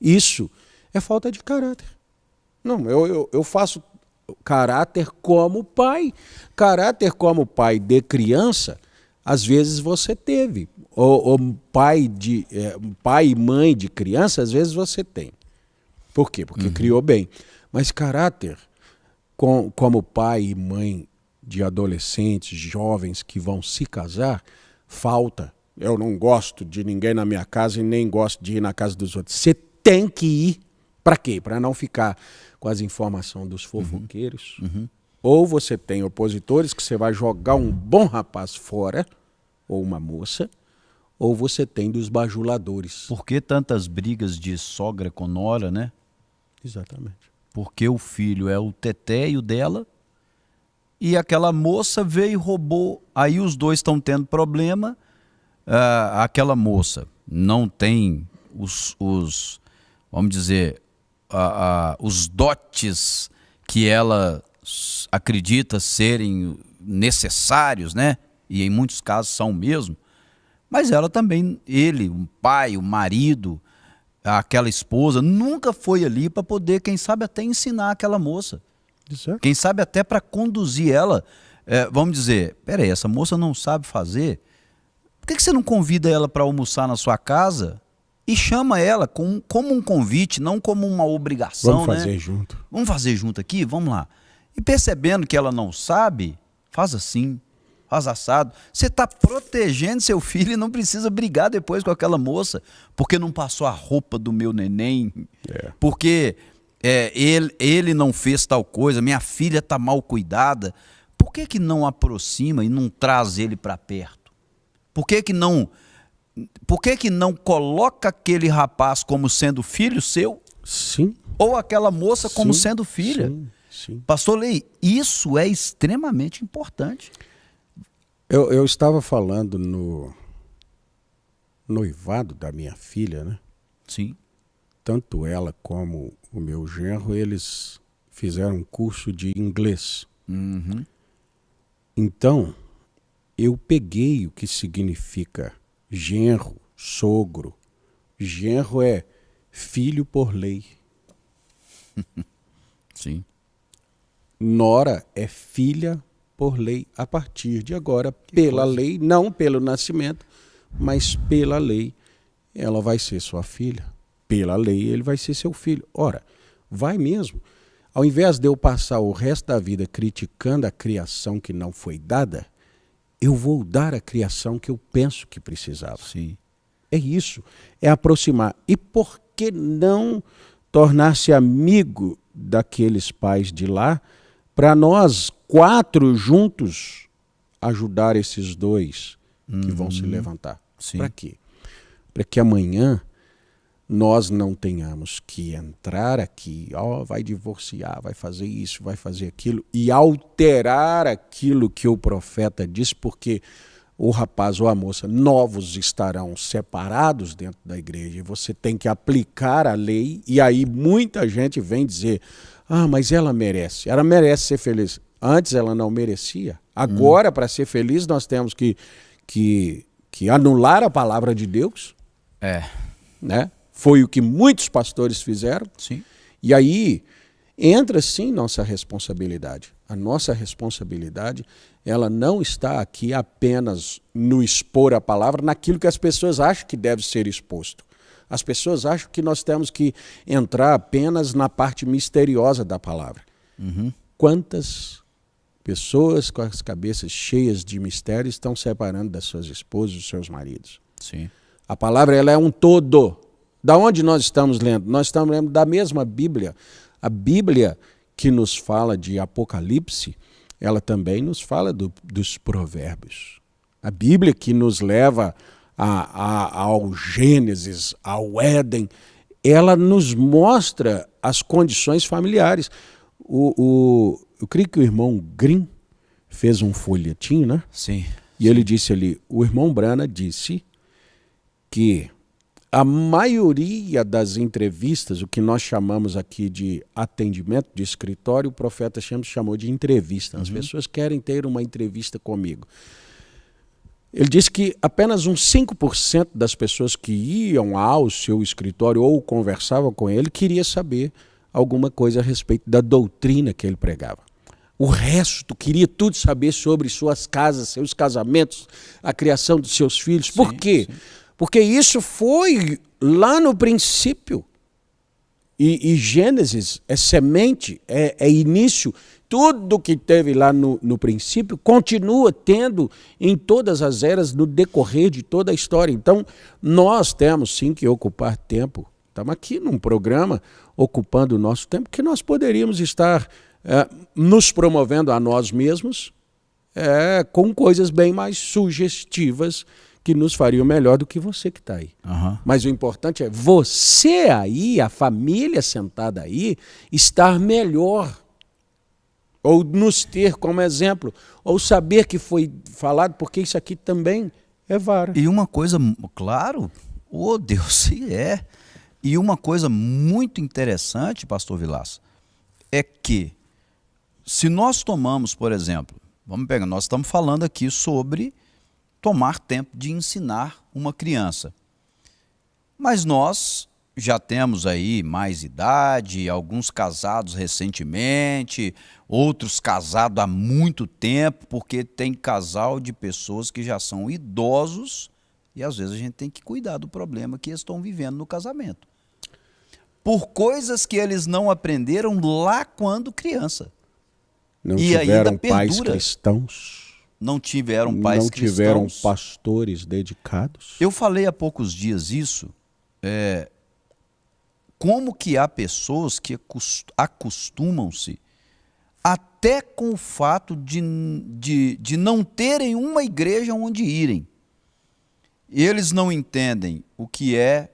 Isso é falta de caráter. Não, eu faço caráter como pai. Caráter como pai de criança, às vezes você teve. Ou pai e mãe de criança, às vezes você tem. Por quê? Porque criou bem. Mas caráter como pai e mãe de adolescentes, jovens que vão se casar, falta. Eu não gosto de ninguém na minha casa e nem gosto de ir na casa dos outros. Você tem que ir. Para quê? Para não ficar com as informações dos fofoqueiros. Ou você tem opositores que você vai jogar um bom rapaz fora, ou uma moça, ou você tem dos bajuladores. Por que tantas brigas de sogra com nora, né? Exatamente. Porque o filho é o teteio dela e aquela moça veio e roubou. Aí os dois estão tendo problema. Aquela moça não tem vamos dizer, os dotes que ela acredita serem necessários, né? E em muitos casos são mesmo. Mas ela também, ele, o pai, o marido, aquela esposa, nunca foi ali para poder, quem sabe, até ensinar aquela moça. Exato. Quem sabe até para conduzir ela. Vamos dizer, peraí, essa moça não sabe fazer. Por que você não convida ela para almoçar na sua casa e chama ela como um convite, não como uma obrigação, Vamos fazer né? junto. Vamos fazer junto aqui? Vamos lá. E percebendo que ela não sabe, faz assim, faz assado. Você está protegendo seu filho e não precisa brigar depois com aquela moça, porque não passou a roupa do meu neném, porque ele não fez tal coisa, minha filha está mal cuidada. Por que não aproxima e não traz ele para perto? Por que não coloca aquele rapaz como sendo filho seu? Sim. Ou aquela moça como Sim, sendo filha? Sim. Pastor Lei, isso é extremamente importante. Eu estava falando noivado da minha filha, né? Sim. Tanto ela como o meu genro, eles fizeram um curso de inglês. Uhum. Então, eu peguei o que significa genro, sogro. Genro é filho por lei. Sim. Nora é filha por lei a partir de agora, pela lei, não pelo nascimento, mas pela lei, ela vai ser sua filha. Pela lei, ele vai ser seu filho. Ora, vai mesmo. Ao invés de eu passar o resto da vida criticando a criação que não foi dada, eu vou dar a criação que eu penso que precisava. Sim. É isso, é aproximar. E por que não tornar-se amigo daqueles pais de lá, para nós 4 juntos ajudar esses 2 que vão se levantar? Para quê? Para que amanhã nós não tenhamos que entrar aqui, vai divorciar, vai fazer isso, vai fazer aquilo, e alterar aquilo que o profeta diz, porque o rapaz ou a moça novos estarão separados dentro da igreja, e você tem que aplicar a lei, e aí muita gente vem dizer, mas ela merece ser feliz. Antes ela não merecia. Agora, para ser feliz, nós temos que anular a palavra de Deus. Né? Foi o que muitos pastores fizeram. Sim. E aí entra sim nossa responsabilidade. A nossa responsabilidade, ela não está aqui apenas no expor a palavra, naquilo que as pessoas acham que deve ser exposto. As pessoas acham que nós temos que entrar apenas na parte misteriosa da palavra. Quantas pessoas com as cabeças cheias de mistério estão separando das suas esposas, dos seus maridos? Sim. A palavra, ela é um todo. Da onde nós estamos lendo? Nós estamos lendo da mesma Bíblia. A Bíblia que nos fala de Apocalipse, ela também nos fala dos provérbios. A Bíblia que nos leva ao Gênesis, ao Éden, ela nos mostra as condições familiares. Eu creio que o irmão Grimm fez um folhetim, né? Sim. E ele disse ali, o irmão Brana disse que a maioria das entrevistas, o que nós chamamos aqui de atendimento de escritório, o profeta chamou de entrevista. As pessoas querem ter uma entrevista comigo. Ele disse que apenas uns 5% das pessoas que iam ao seu escritório ou conversavam com ele queria saber alguma coisa a respeito da doutrina que ele pregava. O resto queria tudo saber sobre suas casas, seus casamentos, a criação dos seus filhos. Por quê? Sim. Porque isso foi lá no princípio. E Gênesis é semente, é início. Tudo que teve lá no princípio continua tendo em todas as eras no decorrer de toda a história. Então, nós temos sim que ocupar tempo. Estamos aqui num programa ocupando o nosso tempo, que nós poderíamos estar nos promovendo a nós mesmos com coisas bem mais sugestivas que nos fariam melhor do que você que está aí. Mas o importante é você aí, a família sentada aí, estar melhor. Ou nos ter como exemplo, ou saber que foi falado, porque isso aqui também é vara. E uma coisa, claro, Deus, E uma coisa muito interessante, pastor Vilaça, é que se nós tomamos, por exemplo, vamos pegar, nós estamos falando aqui sobre tomar tempo de ensinar uma criança. Mas nós já temos aí mais idade, alguns casados recentemente, outros casados há muito tempo, porque tem casal de pessoas que já são idosos e às vezes a gente tem que cuidar do problema que eles estão vivendo no casamento. Por coisas que eles não aprenderam lá quando criança. Não tiveram pais cristãos. Não tiveram pais cristãos. Não tiveram pastores dedicados. Eu falei há poucos dias isso, como que há pessoas que acostumam-se até com o fato de não terem uma igreja onde irem. Eles não entendem o que é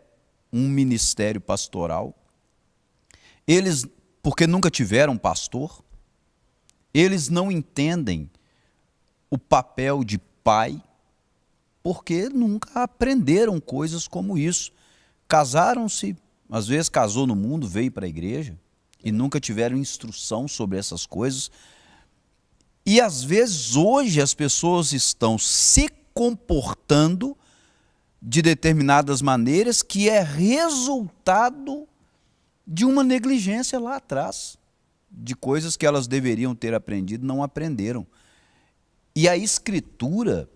um ministério pastoral. Eles, porque nunca tiveram pastor, eles não entendem o papel de pai, porque nunca aprenderam coisas como isso. Casaram-se, às vezes casou no mundo, veio para a igreja e nunca tiveram instrução sobre essas coisas. E às vezes hoje as pessoas estão se comportando de determinadas maneiras que é resultado de uma negligência lá atrás, de coisas que elas deveriam ter aprendido, não aprenderam. E a Escritura,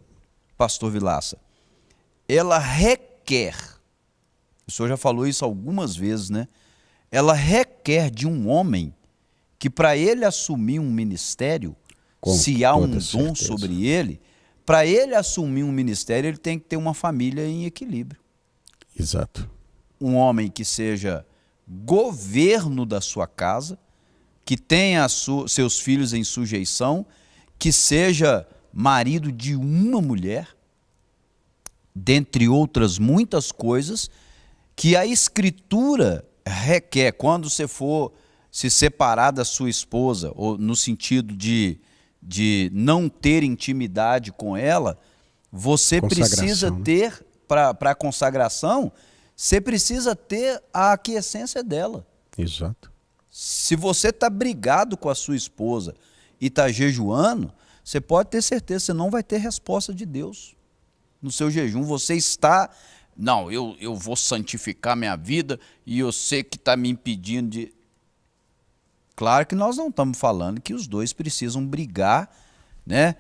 pastor Vilaça, ela requer, o senhor já falou isso algumas vezes, né? Ela requer de um homem que, para ele assumir um ministério, se há um dom sobre ele, para ele assumir um ministério, ele tem que ter uma família em equilíbrio. Exato. Um homem que seja governo da sua casa, que tenha seus filhos em sujeição, que seja marido de uma mulher, dentre outras muitas coisas, que a Escritura requer. Quando você for se separar da sua esposa, ou no sentido de não ter intimidade com ela, você precisa ter, para a consagração, você precisa ter a aquiescência dela. Exato. Se você está brigado com a sua esposa e está jejuando, você pode ter certeza, você não vai ter resposta de Deus no seu jejum. Você está, não, eu vou santificar minha vida e eu sei que está me impedindo de... Claro que nós não estamos falando que os dois precisam brigar, né?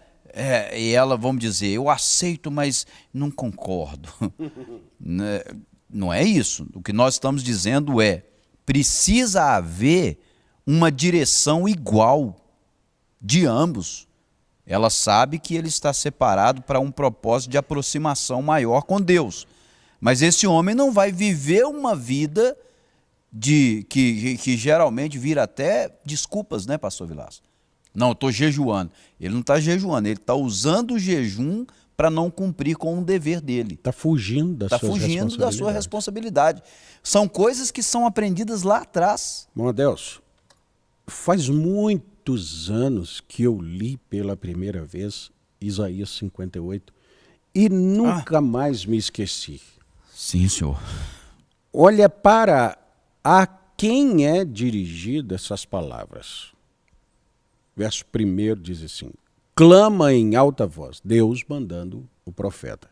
E ela, vamos dizer, eu aceito, mas não concordo. Não é isso. O que nós estamos dizendo é, precisa haver uma direção igual de ambos. Ela sabe que ele está separado para um propósito de aproximação maior com Deus. Mas esse homem não vai viver uma vida que geralmente vira até desculpas, né, pastor Vilaça? Não, eu estou jejuando. Ele não está jejuando, ele está usando o jejum para não cumprir com um dever dele. Está fugindo da sua responsabilidade. São coisas que são aprendidas lá atrás. Bom, Adelso, faz muitos anos que eu li pela primeira vez Isaías 58 e nunca mais me esqueci. Sim, senhor. Olha para a quem é dirigida essas palavras. Verso 1 diz assim: clama em alta voz, Deus mandando o profeta.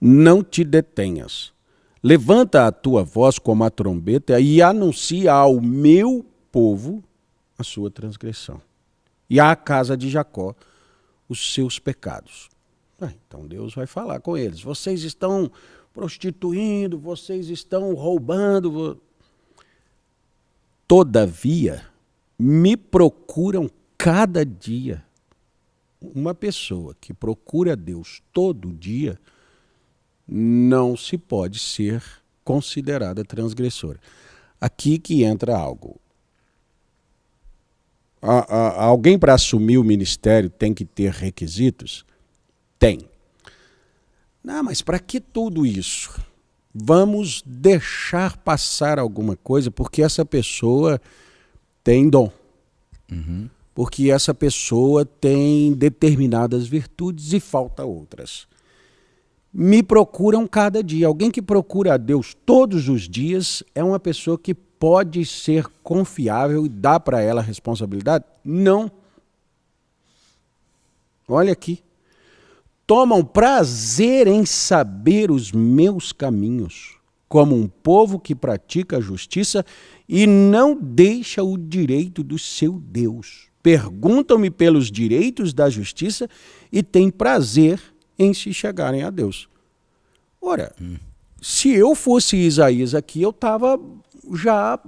Não te detenhas. Levanta a tua voz como a trombeta e anuncia ao meu povo a sua transgressão. E à casa de Jacó os seus pecados. Então Deus vai falar com eles. Vocês estão prostituindo, vocês estão roubando. Todavia, me procuram cada dia. Uma pessoa que procura Deus todo dia não se pode ser considerada transgressora. Aqui que entra algo. Alguém para assumir o ministério tem que ter requisitos? Tem. Não, mas para que tudo isso? Vamos deixar passar alguma coisa porque essa pessoa tem dom. Uhum. Porque essa pessoa tem determinadas virtudes e falta outras. Me procuram cada dia. Alguém que procura a Deus todos os dias é uma pessoa que pode ser confiável e dá para ela a responsabilidade? Não. Olha aqui. Tomam prazer em saber os meus caminhos, como um povo que pratica a justiça e não deixa o direito do seu Deus. Perguntam-me pelos direitos da justiça e têm prazer em se chegarem a Deus. Ora, se eu fosse Isaías aqui, eu estava já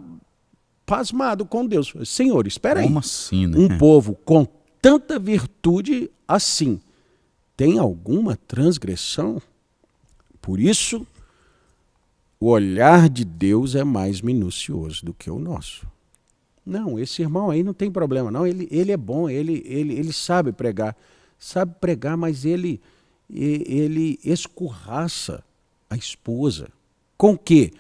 pasmado com Deus. Senhor, espera aí. Como assim, né? Um povo com tanta virtude assim, tem alguma transgressão? Por isso, o olhar de Deus é mais minucioso do que o nosso. Não, esse irmão aí não tem problema, não. Ele é bom, ele sabe pregar. Sabe pregar, mas ele escorraça a esposa. Com o quê?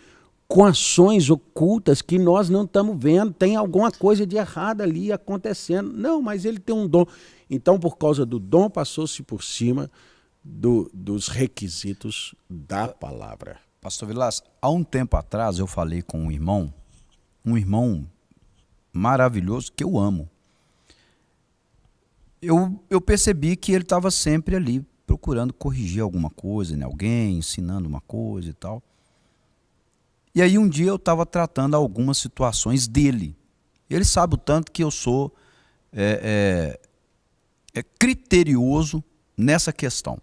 Com ações ocultas que nós não estamos vendo. Tem alguma coisa de errado ali acontecendo. Não, mas ele tem um dom. Então, por causa do dom, passou-se por cima dos requisitos da palavra. Pastor Vilas, há um tempo atrás eu falei com um irmão maravilhoso que eu amo. Eu percebi que ele estava sempre ali procurando corrigir alguma coisa em alguém, ensinando uma coisa e tal. E aí um dia eu estava tratando algumas situações dele. Ele sabe o tanto que eu sou criterioso nessa questão.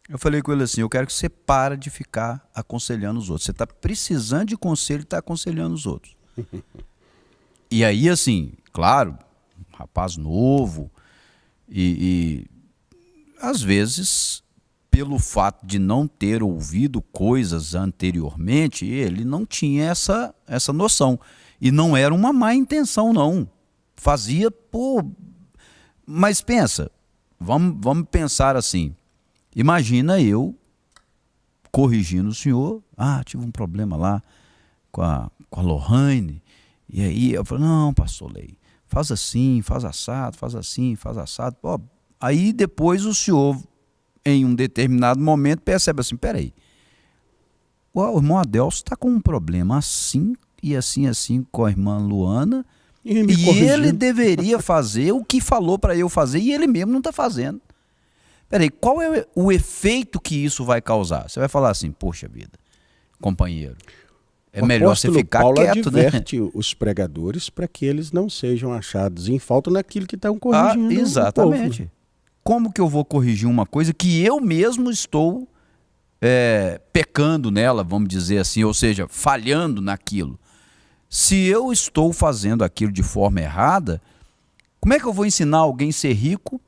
Eu falei com ele assim, eu quero que você pare de ficar aconselhando os outros. Você está precisando de conselho e está aconselhando os outros. E aí, assim, claro, um rapaz novo e às vezes, pelo fato de não ter ouvido coisas anteriormente, ele não tinha essa noção. E não era uma má intenção, não. Fazia, mas pensa, vamos pensar assim. Imagina eu corrigindo o senhor. Tive um problema lá com a Lohane. E aí eu falei, não, pastor Lei, faz assim, faz assado, faz assim, faz assado. Aí depois o senhor, em um determinado momento, percebe assim, peraí, o irmão Adelso está com um problema assim e assim com a irmã Luana, e ele deveria fazer o que falou para eu fazer e ele mesmo não está fazendo. Peraí, qual é o efeito que isso vai causar? Você vai falar assim, poxa vida, companheiro, é melhor você ficar Paulo quieto, né? adverte os pregadores para que eles não sejam achados em falta naquilo que estão corrigindo. Exatamente. O povo. Como que eu vou corrigir uma coisa que eu mesmo estou pecando nela, vamos dizer assim, ou seja, falhando naquilo? Se eu estou fazendo aquilo de forma errada, como é que eu vou ensinar alguém a ser rico?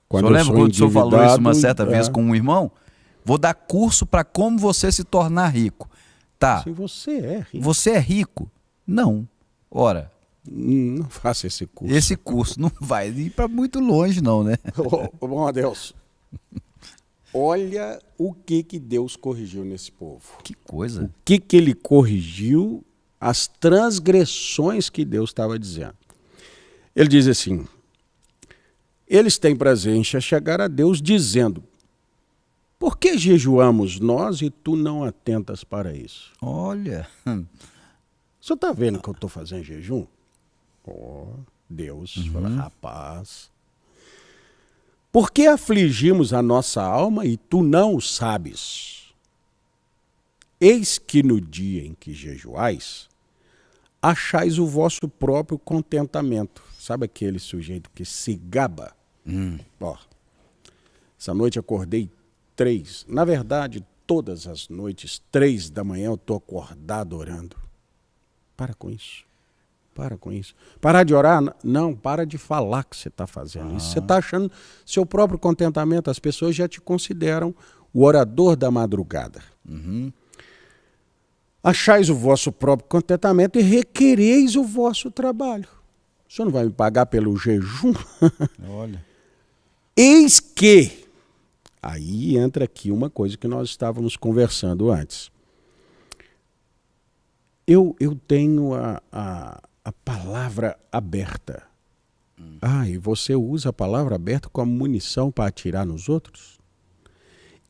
O senhor lembra quando o senhor falou isso uma certa vez com um irmão? Vou dar curso para como você se tornar rico. Tá. Se você é rico. Você é rico? Não. Ora, não faça esse curso. Esse curso não vai ir para muito longe, não, né? Bom, Adelso, olha o que Deus corrigiu nesse povo. Que coisa. O que ele corrigiu, as transgressões que Deus estava dizendo. Ele diz assim, eles têm prazer em chegar a Deus dizendo, por que jejuamos nós e tu não atentas para isso? Olha. O senhor está vendo que eu estou fazendo jejum? Deus fala, rapaz, por que afligimos a nossa alma e tu não o sabes? Eis que no dia em que jejuais, achais o vosso próprio contentamento. Sabe aquele sujeito que se gaba? Essa noite acordei 3. Na verdade, todas as noites, 3 da manhã, eu estou acordado orando. Para com isso. Para com isso. Parar de orar? Não, para de falar que você está fazendo isso. Você está achando seu próprio contentamento. As pessoas já te consideram o orador da madrugada. Achais o vosso próprio contentamento e requereis o vosso trabalho. O senhor não vai me pagar pelo jejum? Olha. Eis que... Aí entra aqui uma coisa que nós estávamos conversando antes. Eu tenho a palavra aberta. E você usa a palavra aberta como munição para atirar nos outros?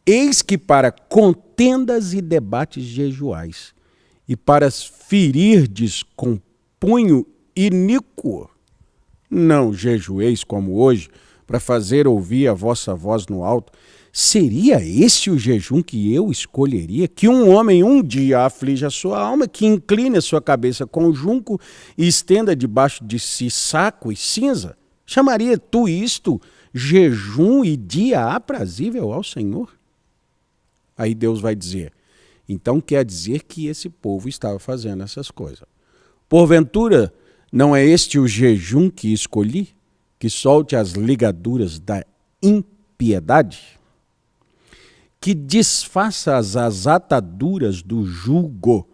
Eis que para contendas e debates jejuais, e para ferirdes com punho iníquo, não jejueis como hoje, para fazer ouvir a vossa voz no alto. Seria esse o jejum que eu escolheria? Que um homem um dia aflige a sua alma, que incline a sua cabeça com junco e estenda debaixo de si saco e cinza? Chamaria tu isto jejum e dia aprazível ao Senhor? Aí Deus vai dizer, então quer dizer que esse povo estava fazendo essas coisas. Porventura, não é este o jejum que escolhi? Que solte as ligaduras da impiedade? Que desfaça as ataduras do jugo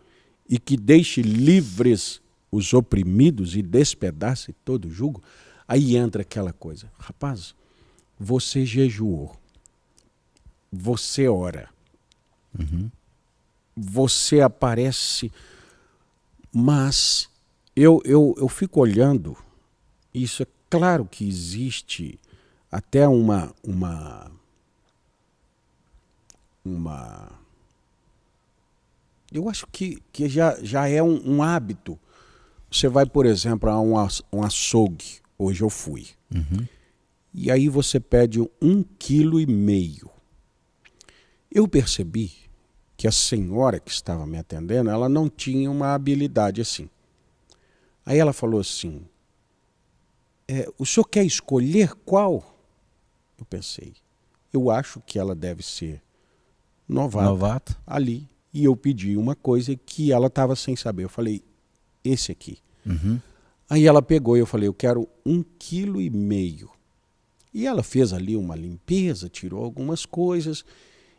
e que deixe livres os oprimidos e despedace todo o jugo? Aí entra aquela coisa. Rapaz, você jejuou. Você ora. Você aparece. Mas eu fico olhando. Isso é claro que existe até uma uma... Eu acho que já é um hábito. Você vai, por exemplo, a um açougue. Hoje eu fui. E aí você pede 1,5 kg. Eu percebi que a senhora que estava me atendendo, ela não tinha uma habilidade assim. Aí ela falou assim, o senhor quer escolher qual? Eu pensei, eu acho que ela deve ser novata. Ali. E eu pedi uma coisa que ela estava sem saber. Eu falei, esse aqui. Aí ela pegou e eu falei, eu quero 1,5 kg. E ela fez ali uma limpeza, tirou algumas coisas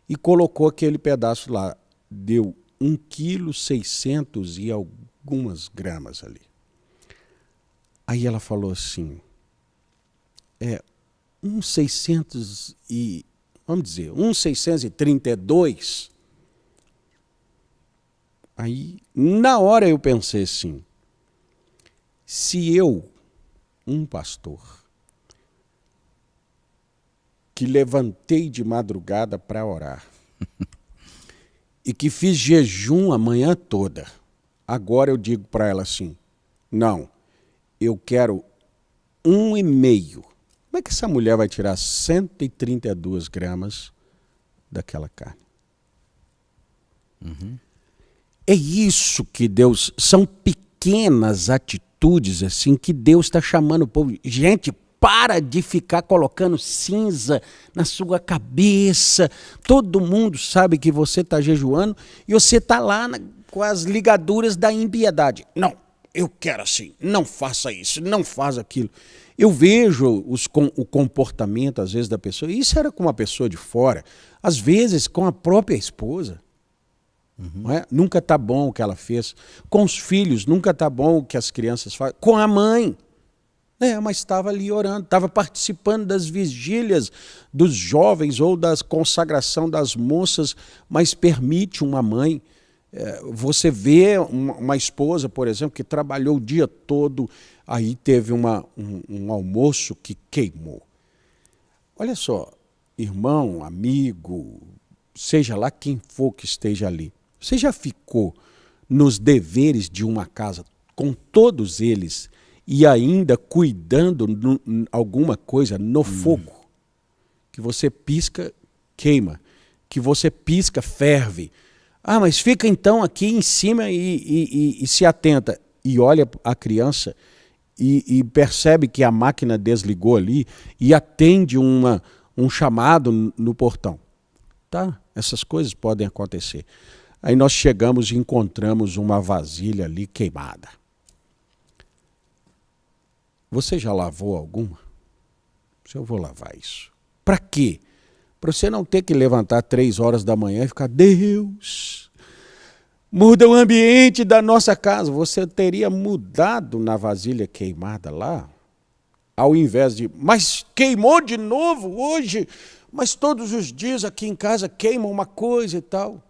e colocou aquele pedaço lá. Deu 1,6 kg e algumas gramas ali. Aí ela falou assim, 1,600 e... Vamos dizer, 1,632. Aí, na hora eu pensei assim, se eu, um pastor, que levantei de madrugada para orar e que fiz jejum a manhã toda, agora eu digo para ela assim, não, eu quero 1,5. Como é que essa mulher vai tirar 132 gramas daquela carne? É isso que Deus... São pequenas atitudes assim que Deus está chamando o povo. Gente, para de ficar colocando cinza na sua cabeça. Todo mundo sabe que você está jejuando e você está lá com as ligaduras da impiedade. Não, eu quero assim, não faça isso, não faça aquilo. Eu vejo o comportamento, às vezes, da pessoa. Isso era com uma pessoa de fora. Às vezes, com a própria esposa. Não é? Nunca está bom o que ela fez. Com os filhos, nunca está bom o que as crianças fazem. Com a mãe. Mas estava ali orando, estava participando das vigílias dos jovens ou da consagração das moças, mas permite uma mãe... Você vê uma esposa, por exemplo, que trabalhou o dia todo, aí teve um almoço que queimou. Olha só, irmão, amigo, seja lá quem for que esteja ali, você já ficou nos deveres de uma casa com todos eles e ainda cuidando alguma coisa no fogo? Que você pisca, queima. Que você pisca, ferve. Ah, mas fica então aqui em cima e se atenta. E olha a criança e percebe que a máquina desligou ali e atende um chamado no portão. Tá? Essas coisas podem acontecer. Aí nós chegamos e encontramos uma vasilha ali queimada. Você já lavou alguma? Eu vou lavar isso. Para quê? Para você não ter que levantar 3 horas da manhã e ficar, Deus, muda o ambiente da nossa casa. Você teria mudado na vasilha queimada lá, ao invés de, mas queimou de novo hoje, mas todos os dias aqui em casa queima uma coisa e tal.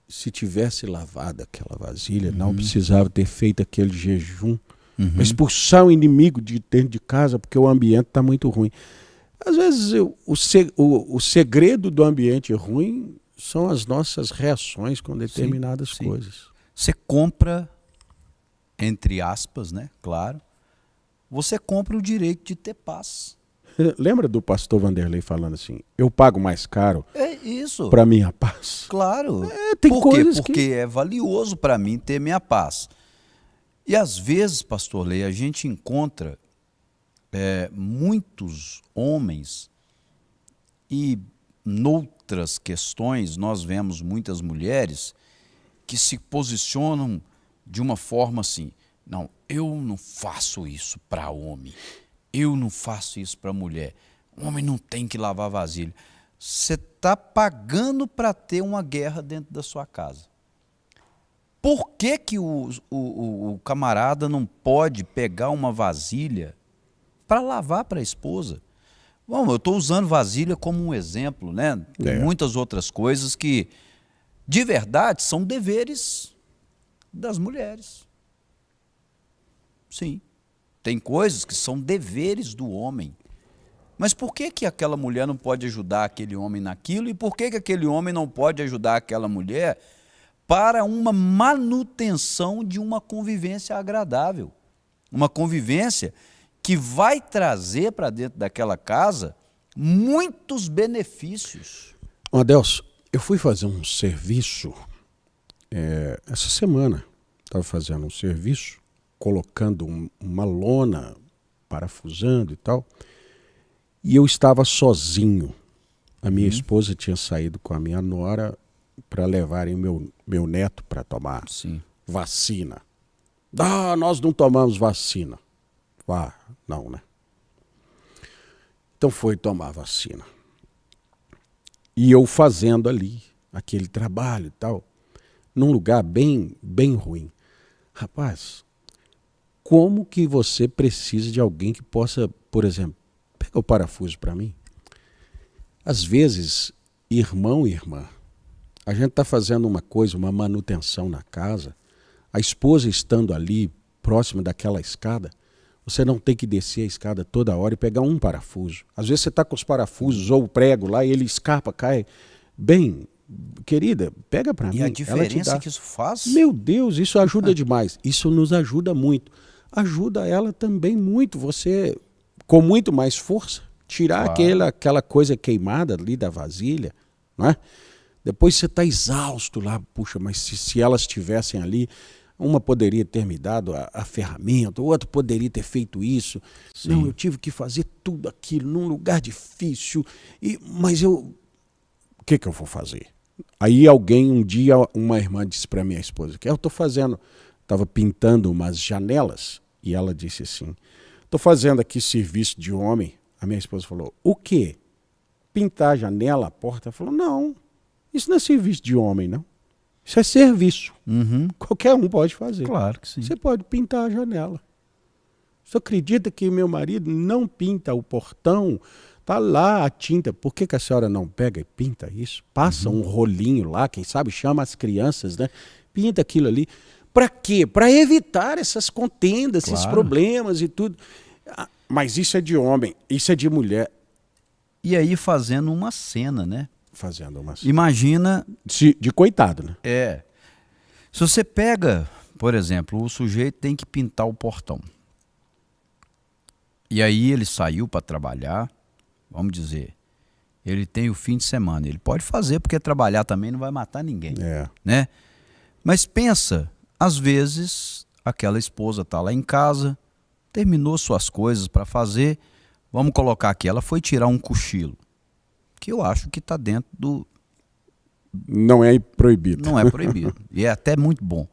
Se tivesse lavado aquela vasilha, não precisava ter feito aquele jejum, para expulsar o inimigo de dentro de casa, porque o ambiente está muito ruim. Às vezes o segredo do ambiente ruim são as nossas reações com determinadas coisas. Você compra, entre aspas, né? Claro, você compra o direito de ter paz. Lembra do pastor Vanderlei falando assim, eu pago mais caro para minha paz? Claro. Tem Por quê? coisas Porque que... é valioso para mim ter minha paz. E às vezes, pastor Lei, a gente encontra muitos homens e noutras questões nós vemos muitas mulheres que se posicionam de uma forma assim, não, eu não faço isso para homem, eu não faço isso para mulher, o homem não tem que lavar vasilha. Você está pagando para ter uma guerra dentro da sua casa. Por que que o camarada não pode pegar uma vasilha para lavar para a esposa? Bom, eu estou usando vasilha como um exemplo, né? Tem muitas outras coisas que, de verdade, são deveres das mulheres. Sim, tem coisas que são deveres do homem. Mas por que que aquela mulher não pode ajudar aquele homem naquilo? E por que que aquele homem não pode ajudar aquela mulher para uma manutenção de uma convivência agradável? Uma convivência que vai trazer para dentro daquela casa muitos benefícios. Adelso, eu fui fazer um serviço essa semana. Estava fazendo um serviço, colocando uma lona, parafusando e tal. E eu estava sozinho. A minha esposa tinha saído com a minha nora para levarem meu neto para tomar vacina. Ah, nós não tomamos vacina. Ah, não, né? Então foi tomar vacina. E eu fazendo ali aquele trabalho e tal, num lugar bem ruim. Rapaz, como que você precisa de alguém que possa, por exemplo, pega o parafuso para mim? Às vezes, irmão e irmã, a gente está fazendo uma coisa, uma manutenção na casa, a esposa estando ali, próxima daquela escada, você não tem que descer a escada toda hora e pegar um parafuso. Às vezes você está com os parafusos ou o prego lá e ele escapa, cai. Bem, querida, pega para mim. E a diferença que isso faz? Meu Deus, isso ajuda demais. Isso nos ajuda muito. Ajuda ela também muito. Você, com muito mais força, tirar aquela coisa queimada ali da vasilha, não é? Depois você está exausto lá, puxa, mas se elas estivessem ali, uma poderia ter me dado a ferramenta, o outro poderia ter feito isso. Sim. Não, eu tive que fazer tudo aquilo num lugar difícil, mas o que eu vou fazer? Aí um dia, uma irmã disse para minha esposa, que eu estou fazendo, estava pintando umas janelas, e ela disse assim, estou fazendo aqui serviço de homem. A minha esposa falou, o quê? Pintar a janela, a porta? Ela falou, não, isso não é serviço de homem, não. Isso é serviço. Qualquer um pode fazer. Claro que sim. Você pode pintar a janela. Você acredita que meu marido não pinta o portão? Está lá a tinta. Por que a senhora não pega e pinta isso? Passa um rolinho lá, quem sabe chama as crianças, né? Pinta aquilo ali. Para quê? Para evitar essas contendas, esses problemas e tudo. Mas isso é de homem, isso é de mulher. E aí fazendo uma cena, né? Fazendo uma cena. Imagina... De coitado, né? Se você pega, por exemplo, o sujeito tem que pintar o portão. E aí ele saiu para trabalhar, vamos dizer, ele tem o fim de semana. Ele pode fazer, porque trabalhar também não vai matar ninguém. Né? Mas pensa, às vezes aquela esposa está lá em casa, terminou suas coisas para fazer, vamos colocar aqui, ela foi tirar um cochilo, que eu acho que está dentro do... Não é proibido. Não é proibido. E é até muito bom.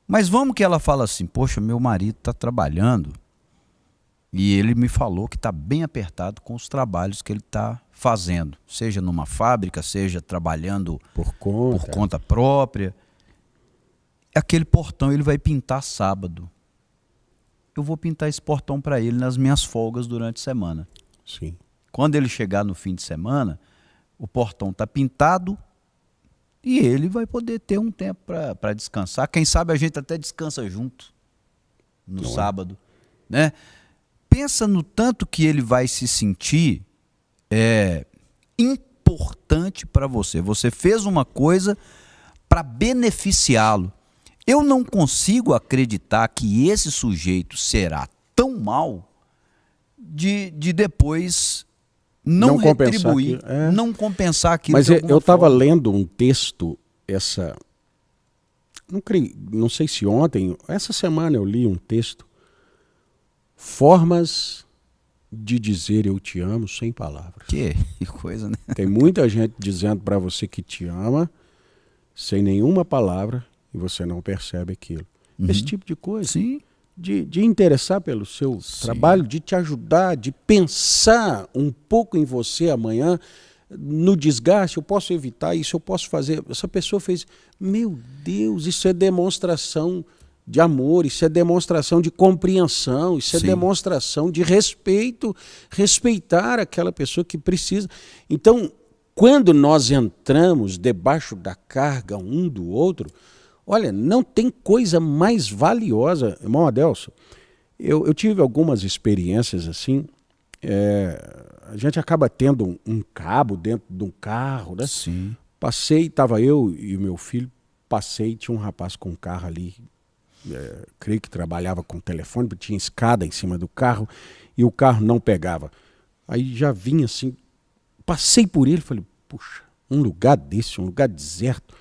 Mas vamos que ela fala assim, poxa, meu marido está trabalhando e ele me falou que está bem apertado com os trabalhos que ele está fazendo. Seja numa fábrica, seja trabalhando por conta própria. Aquele portão ele vai pintar sábado. Eu vou pintar esse portão para ele nas minhas folgas durante a semana. Sim. Quando ele chegar no fim de semana, o portão está pintado e ele vai poder ter um tempo para descansar. Quem sabe a gente até descansa junto no sábado. Né? Pensa no tanto que ele vai se sentir importante para você. Você fez uma coisa para beneficiá-lo. Eu não consigo acreditar que esse sujeito será tão mal de depois não retribuir, não compensar aquilo. Mas eu estava lendo um texto, não sei se ontem, essa semana eu li um texto, formas de dizer eu te amo sem palavras. Que coisa, né? Tem muita gente dizendo para você que te ama sem nenhuma palavra e você não percebe aquilo. Esse tipo de coisa. Sim. De interessar pelo seu trabalho, de te ajudar, de pensar um pouco em você amanhã, no desgaste, eu posso evitar isso, eu posso fazer. Essa pessoa fez, meu Deus, isso é demonstração de amor, isso é demonstração de compreensão, isso é demonstração de respeito, respeitar aquela pessoa que precisa. Então, quando nós entramos debaixo da carga um do outro, olha, não tem coisa mais valiosa. Irmão Adelso, eu tive algumas experiências assim, a gente acaba tendo um cabo dentro de um carro, né? Sim. Passei, estava eu e o meu filho, passei, tinha um rapaz com um carro ali, creio que trabalhava com telefone, tinha escada em cima do carro e o carro não pegava. Aí já vinha assim, passei por ele, falei, puxa, um lugar desse, um lugar deserto.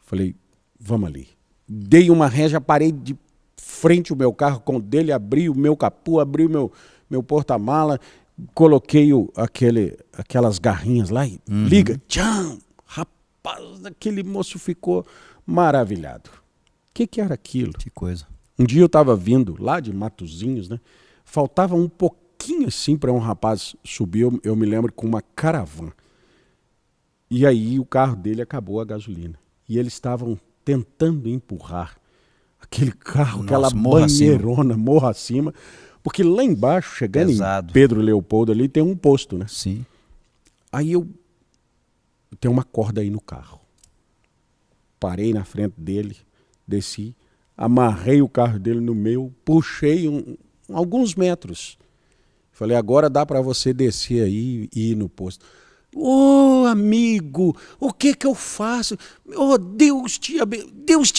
Falei, vamos ali. Dei uma ré, já parei de frente o meu carro com o dele, abri o meu capô, abri o meu porta-mala, coloquei aquelas garrinhas lá e liga, tcham! Rapaz, aquele moço ficou maravilhado. O que era aquilo? Que coisa. Um dia eu estava vindo lá de Matozinhos, né? Faltava um pouquinho assim para um rapaz subir, eu me lembro, com uma caravana. E aí o carro dele acabou a gasolina. E eles estavam tentando empurrar aquele carro, aquela banheirona, morro acima, porque lá embaixo, chegando Pesado. em Pedro Leopoldo ali, tem um posto, né? Sim. Aí tem uma corda aí no carro. Parei na frente dele, desci, amarrei o carro dele no meu, puxei alguns metros. Falei, agora dá para você descer aí e ir no posto. Ô, amigo, o que eu faço? Oh, Deus te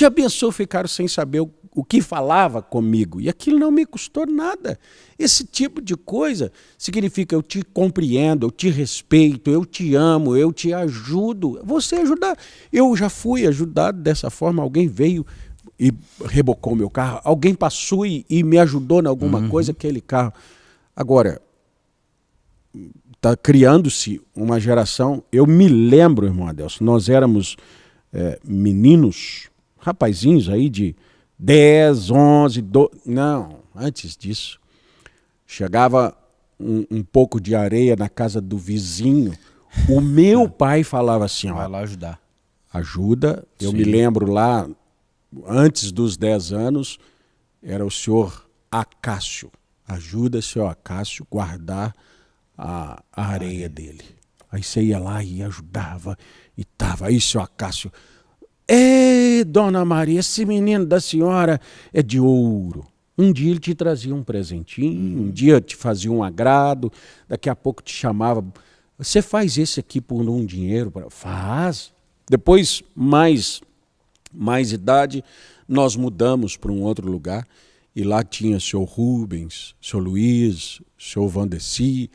abençoe. Ficaram sem saber o que falava comigo. E aquilo não me custou nada. Esse tipo de coisa significa eu te compreendo, eu te respeito, eu te amo, eu te ajudo. Você ajudar. Eu já fui ajudado dessa forma. Alguém veio e rebocou meu carro. Alguém passou e me ajudou em alguma coisa, aquele carro. Agora, está criando-se uma geração. Eu me lembro, irmão Adelson, nós éramos meninos, rapazinhos aí de 10, 11, 12, não, antes disso. Chegava um pouco de areia na casa do vizinho. O meu pai falava assim, ó, vai lá ajudar. Ajuda. Eu Sim. me lembro lá, antes dos 10 anos, era o senhor Acácio. Ajuda, senhor Acácio, guardar a areia dele. Aí você ia lá e ajudava e tava aí, seu Acácio. Dona Maria, esse menino da senhora é de ouro. Um dia ele te trazia um presentinho, um dia te fazia um agrado, daqui a pouco te chamava. Você faz esse aqui por um dinheiro? Faz. Depois, mais idade, nós mudamos para um outro lugar e lá tinha o senhor Rubens, o senhor Luiz, o senhor Vandeci,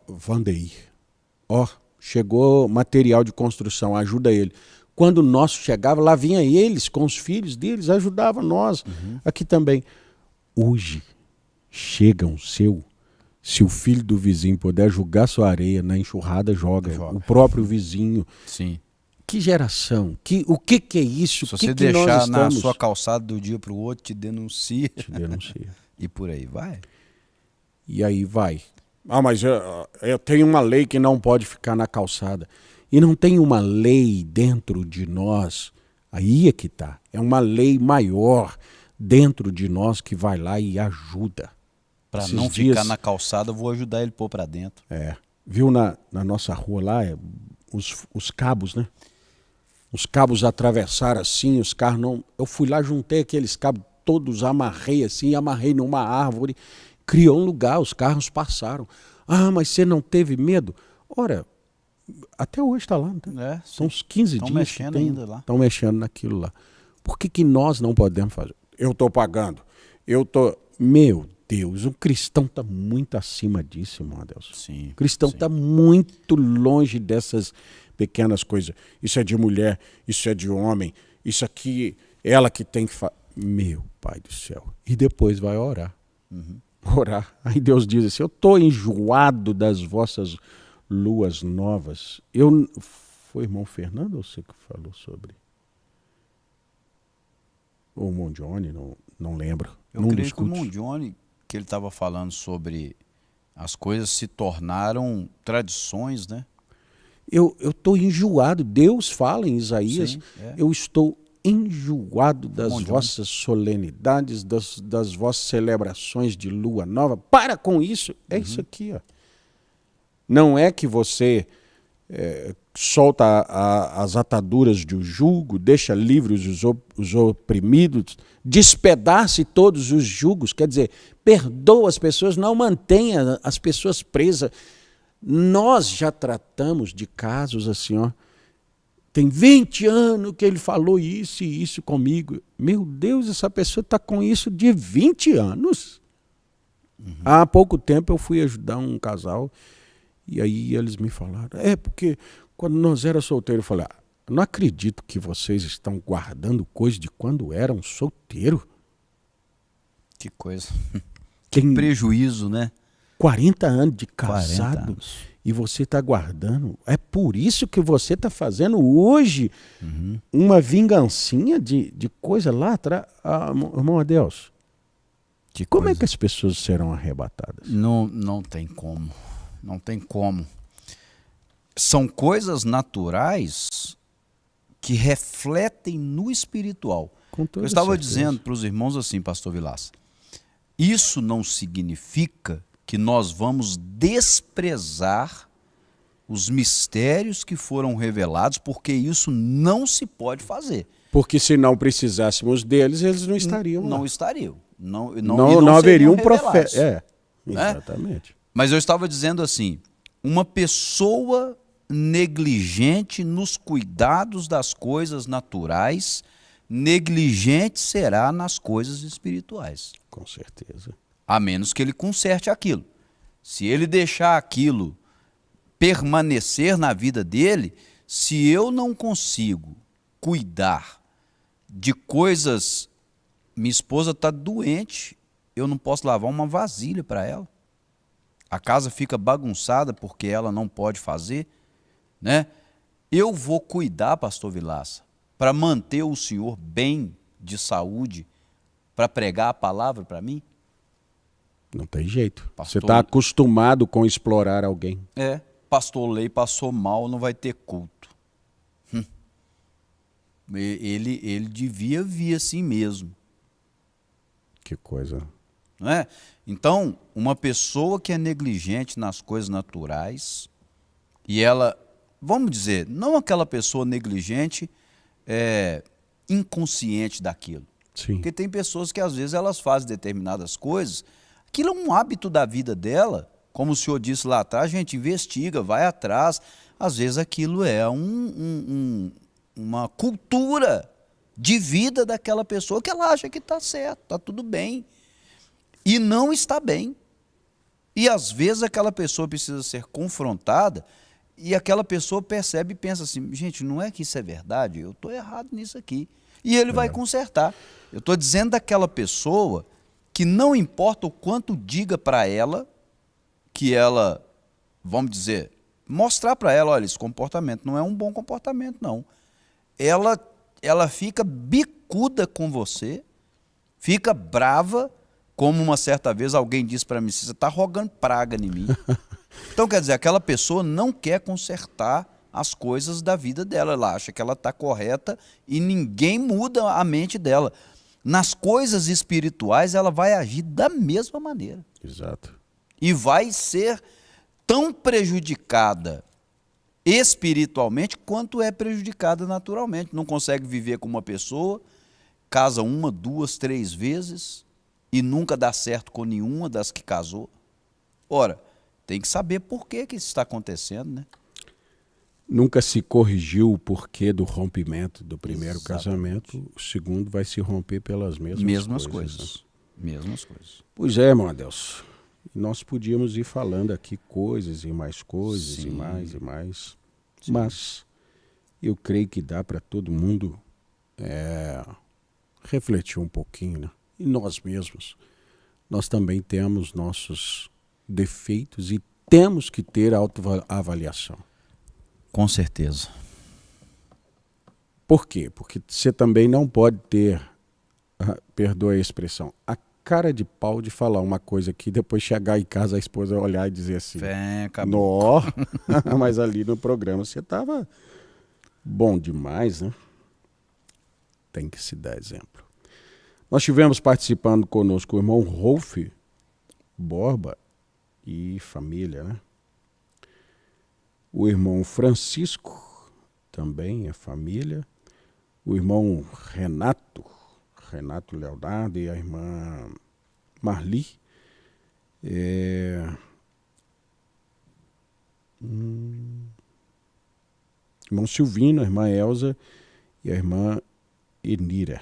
Vandeir. Ó, chegou material de construção, ajuda ele. Quando o nosso chegava, lá vinha eles com os filhos deles, ajudavam nós. Aqui também. Hoje, chega um seu, se o filho do vizinho puder jogar sua areia na enxurrada, joga. O próprio vizinho. Sim. Que geração? O que é isso? Se você que nós deixar na estamos... sua calçada do dia para o outro, te denuncia. Te denuncia. E por aí vai. E aí vai. Ah, mas eu tenho uma lei que não pode ficar na calçada. E não tem uma lei dentro de nós. Aí é que está. É uma lei maior dentro de nós que vai lá e ajuda. Para Esses não dias... ficar na calçada, eu vou ajudar ele a pôr para dentro. Viu na nossa rua lá, os cabos, né? Os cabos atravessaram assim, os carros não... Eu fui lá, juntei aqueles cabos todos, amarrei assim, amarrei numa árvore. Criou um lugar, os carros passaram. Ah, mas você não teve medo? Ora, até hoje está lá, não tá? São uns 15 dias. Estão mexendo ainda lá. Estão mexendo naquilo lá. Por que nós não podemos fazer? Eu estou pagando. Meu Deus, o cristão está muito acima disso, irmão Adelson. Sim. O cristão está muito longe dessas pequenas coisas. Isso é de mulher, isso é de homem, isso aqui, ela que tem que fazer. Meu Pai do céu. E depois vai orar. Orar. Aí Deus diz assim, eu estou enjoado das vossas luas novas. Foi o irmão Fernando ou você que falou sobre? Ou o irmão Johnny, não lembro. Eu creio que o irmão Johnny, que ele estava falando sobre as coisas se tornaram tradições, né? Eu estou enjoado. Deus fala em Isaías, Sim, eu estou enjoado das vossas solenidades, das vossas celebrações de lua nova. Para com isso. É isso aqui, ó. Não é que você solta as ataduras do jugo, deixa livres os oprimidos, despedace todos os jugos, quer dizer, perdoa as pessoas, não mantenha as pessoas presas. Nós já tratamos de casos assim, ó, tem 20 anos que ele falou isso e isso comigo. Meu Deus, essa pessoa está com isso de 20 anos. Há pouco tempo eu fui ajudar um casal e aí eles me falaram, porque quando nós éramos solteiros, eu falei, não acredito que vocês estão guardando coisa de quando eram solteiros. Que coisa. Que prejuízo, né? 40 anos de 40 casado anos. E você está guardando. É por isso que você está fazendo hoje uma vingancinha de coisa lá atrás. Irmão Adelso, como é que as pessoas serão arrebatadas? Não tem como. Não tem como. São coisas naturais que refletem no espiritual. Eu estava dizendo para os irmãos assim, pastor Vilaça, isso não significa que nós vamos desprezar os mistérios que foram revelados, porque isso não se pode fazer. Porque se não precisássemos deles, eles não estariam lá. Não estariam. Não haveria um profeta. Né? Exatamente. Mas eu estava dizendo assim, uma pessoa negligente nos cuidados das coisas naturais, negligente será nas coisas espirituais. Com certeza. A menos que ele conserte aquilo. Se ele deixar aquilo permanecer na vida dele, se eu não consigo cuidar de coisas, minha esposa está doente, eu não posso lavar uma vasilha para ela. A casa fica bagunçada porque ela não pode fazer, né? Eu vou cuidar, pastor Vilaça, para manter o senhor bem de saúde, para pregar a palavra para mim? Não tem jeito. Pastor, você está acostumado com explorar alguém. Pastor Lei passou mal, não vai ter culto. Ele devia vir assim mesmo. Que coisa. Não é? Então, uma pessoa que é negligente nas coisas naturais, e ela, vamos dizer, não aquela pessoa negligente, inconsciente daquilo. Sim. Porque tem pessoas que às vezes elas fazem determinadas coisas, aquilo é um hábito da vida dela, como o senhor disse lá atrás, a gente investiga, vai atrás, às vezes aquilo é uma cultura de vida daquela pessoa que ela acha que está certo, está tudo bem. E não está bem. E às vezes aquela pessoa precisa ser confrontada e aquela pessoa percebe e pensa assim, gente, não é que isso é verdade, eu estou errado nisso aqui. E ele vai consertar. Eu estou dizendo daquela pessoa que não importa o quanto diga para ela, que ela, vamos dizer, mostrar para ela, olha, esse comportamento não é um bom comportamento, não. Ela fica bicuda com você, fica brava, como uma certa vez alguém disse para mim, você está rogando praga em mim. Então, quer dizer, aquela pessoa não quer consertar as coisas da vida dela, ela acha que ela está correta e ninguém muda a mente dela. Nas coisas espirituais, ela vai agir da mesma maneira. Exato. E vai ser tão prejudicada espiritualmente quanto é prejudicada naturalmente. Não consegue viver com uma pessoa, casa 1, 2, 3 vezes e nunca dá certo com nenhuma das que casou. Ora, tem que saber por que isso está acontecendo, né? Nunca se corrigiu o porquê do rompimento do primeiro casamento, o segundo vai se romper pelas mesmas coisas. Né? Mesmas coisas. Pois é, irmão Adelso. Nós podíamos ir falando aqui coisas e mais coisas, Sim. e mais e mais. Sim. Mas eu creio que dá para todo mundo refletir um pouquinho, né? E nós mesmos. Nós também temos nossos defeitos e temos que ter autoavaliação. Com certeza. Por quê? Porque você também não pode ter, perdoa a expressão, a cara de pau de falar uma coisa aqui, depois chegar em casa a esposa olhar e dizer assim, Acabou. nó, mas ali no programa você estava bom demais, né? Tem que se dar exemplo. Nós tivemos participando conosco o irmão Rolf Borba e família, né? O irmão Francisco, também é família. O irmão Renato Leonardo e a irmã Marli. Irmão Silvino, a irmã Elza e a irmã Enira.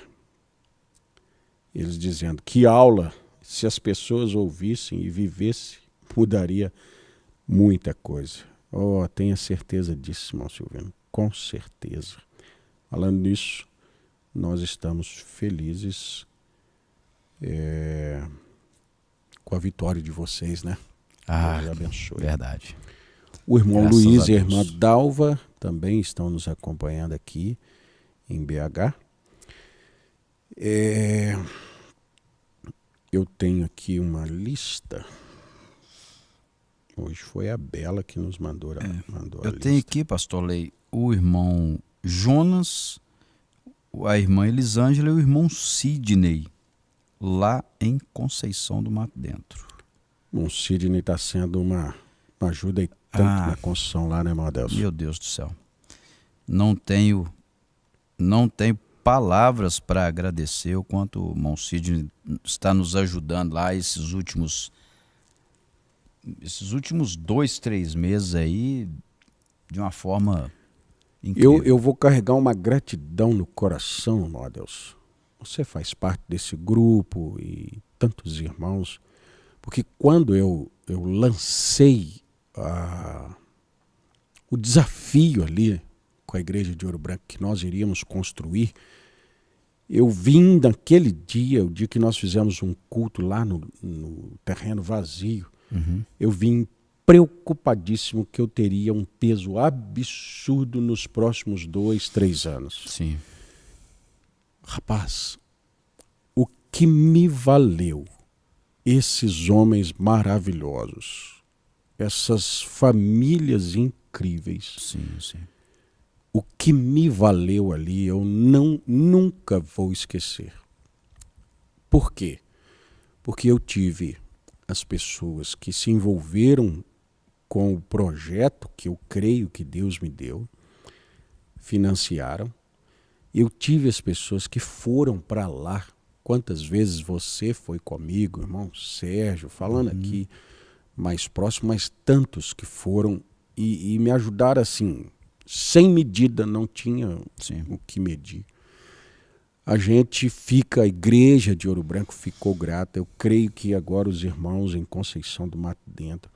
Eles dizendo que aula, se as pessoas ouvissem e vivessem, mudaria muita coisa. Oh, tenha certeza disso, irmão Silvino, com certeza. Falando nisso, nós estamos felizes com a vitória de vocês, né? Deus abençoe. Verdade. O irmão Graças Luiz a e a Deus. irmã Dalva também estão nos acompanhando aqui em BH. Eu tenho aqui uma lista. Hoje foi a Bela que nos mandou a Eu lista. tenho aqui, pastor Lei, o irmão Jonas, a irmã Elisângela e o irmão Sidney, lá em Conceição do Mato Dentro. O Sidney está sendo uma ajuda e tanto na construção lá, né, irmão Adelson? Meu Deus do céu. Não tenho palavras para agradecer o quanto o irmão Sidney está nos ajudando lá esses últimos 2, 3 meses aí, de uma forma incrível. Eu vou carregar uma gratidão no coração, irmão Adelson. Você faz parte desse grupo e tantos irmãos, porque quando eu lancei o desafio ali com a igreja de Ouro Branco que nós iríamos construir, eu vim naquele dia, o dia que nós fizemos um culto lá no terreno vazio, eu vim preocupadíssimo que eu teria um peso absurdo nos próximos 2, 3 anos. Sim. Rapaz, o que me valeu esses homens maravilhosos, essas famílias incríveis, Sim. o que me valeu ali, eu nunca vou esquecer. Por quê? Porque eu tive as pessoas que se envolveram com o projeto que eu creio que Deus me deu, financiaram. Eu tive as pessoas que foram para lá. Quantas vezes você foi comigo, irmão Sérgio, falando aqui mais próximo, mas tantos que foram e me ajudaram assim, sem medida, não tinha o que medir. A igreja de Ouro Branco ficou grata. Eu creio que agora os irmãos em Conceição do Mato Dentro,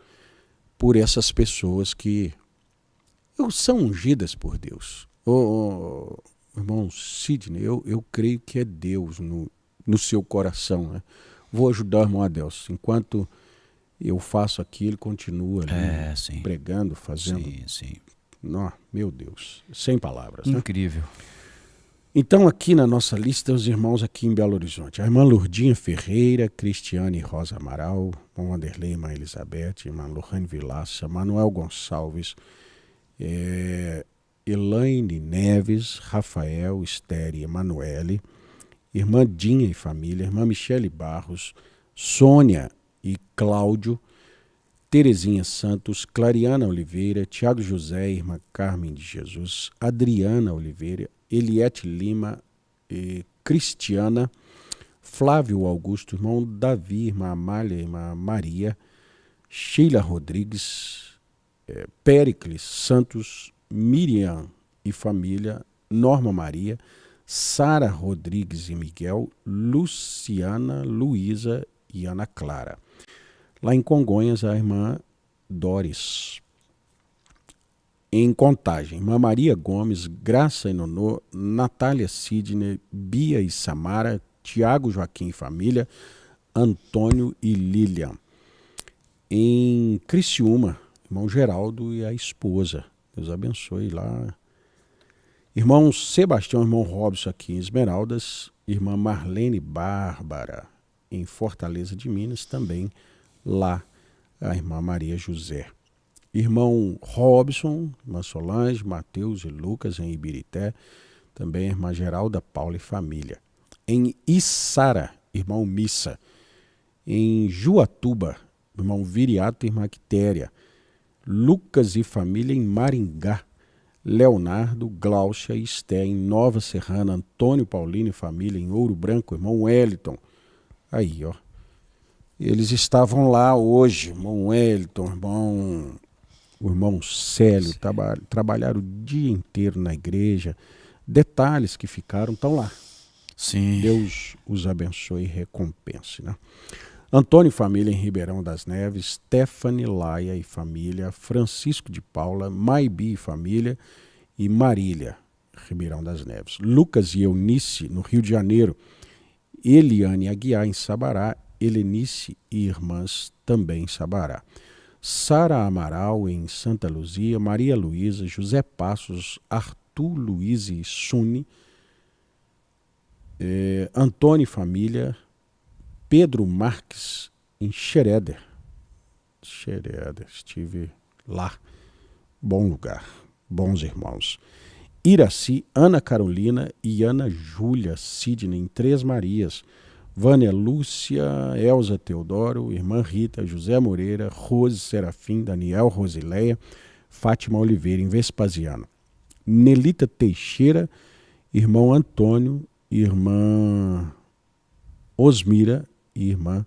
por essas pessoas que são ungidas por Deus. Irmão Sidney, eu creio que é Deus no seu coração, né? Vou ajudar o irmão Adelson. Enquanto eu faço aqui, ele continua ali, pregando, fazendo. Sim. Não, meu Deus, sem palavras. Né? Incrível. Então, aqui na nossa lista, os irmãos aqui em Belo Horizonte. A irmã Lourdinha Ferreira, Cristiane Rosa Amaral, irmão Wanderlei, irmã Elizabeth, irmã Lohane Vilaça, Manuel Gonçalves, Elaine Neves, Rafael, Esther e Emanuele, irmã Dinha e família, irmã Michele Barros, Sônia e Cláudio, Terezinha Santos, Clariana Oliveira, Tiago José, irmã Carmen de Jesus, Adriana Oliveira, Eliette Lima, Cristiana, Flávio Augusto, irmão Davi, irmã Amália, irmã Maria, Sheila Rodrigues, Péricles Santos, Miriam e família, Norma Maria, Sara Rodrigues e Miguel, Luciana, Luísa e Ana Clara. Lá em Congonhas, a irmã Doris. Em Contagem, irmã Maria Gomes, Graça e Nonô, Natália Sidney, Bia e Samara, Tiago Joaquim e família, Antônio e Lilian. Em Criciúma, irmão Geraldo e a esposa. Deus abençoe lá. Irmão Sebastião, irmão Robson aqui em Esmeraldas, irmã Marlene Bárbara em Fortaleza de Minas, também lá a irmã Maria José. Irmão Robson, irmã Solange, Mateus e Lucas em Ibirité, também a irmã Geralda, Paula e família. Em Içara, irmão Missa. Em Juatuba, irmão Viriato e irmã Quitéria. Lucas e família em Maringá, Leonardo, Gláucia e Esté em Nova Serrana, Antônio Paulino e família em Ouro Branco, irmão Wellington. Aí, ó. Eles estavam lá hoje, irmão Wellington, o irmão Célio, trabalharam o dia inteiro na igreja. Detalhes que ficaram, estão lá. Sim. Deus os abençoe e recompense, né? Antônio e família em Ribeirão das Neves, Stephanie Laia e família, Francisco de Paula, Maibi e família e Marília, Ribeirão das Neves. Lucas e Eunice, no Rio de Janeiro, Eliane Aguiar em Sabará, Helenice e irmãs também em Sabará. Sara Amaral em Santa Luzia, Maria Luísa, José Passos, Arthur Luiz e Suni, Antônio e família, Pedro Marques em Xereder. Estive lá. Bom lugar, bons irmãos. Iraci, Ana Carolina e Ana Júlia Sidney em Três Marias. Vânia Lúcia, Elza Teodoro, irmã Rita, José Moreira, Rose Serafim, Daniel Rosileia, Fátima Oliveira em Vespasiano. Nelita Teixeira, irmão Antônio, irmã Osmira e irmã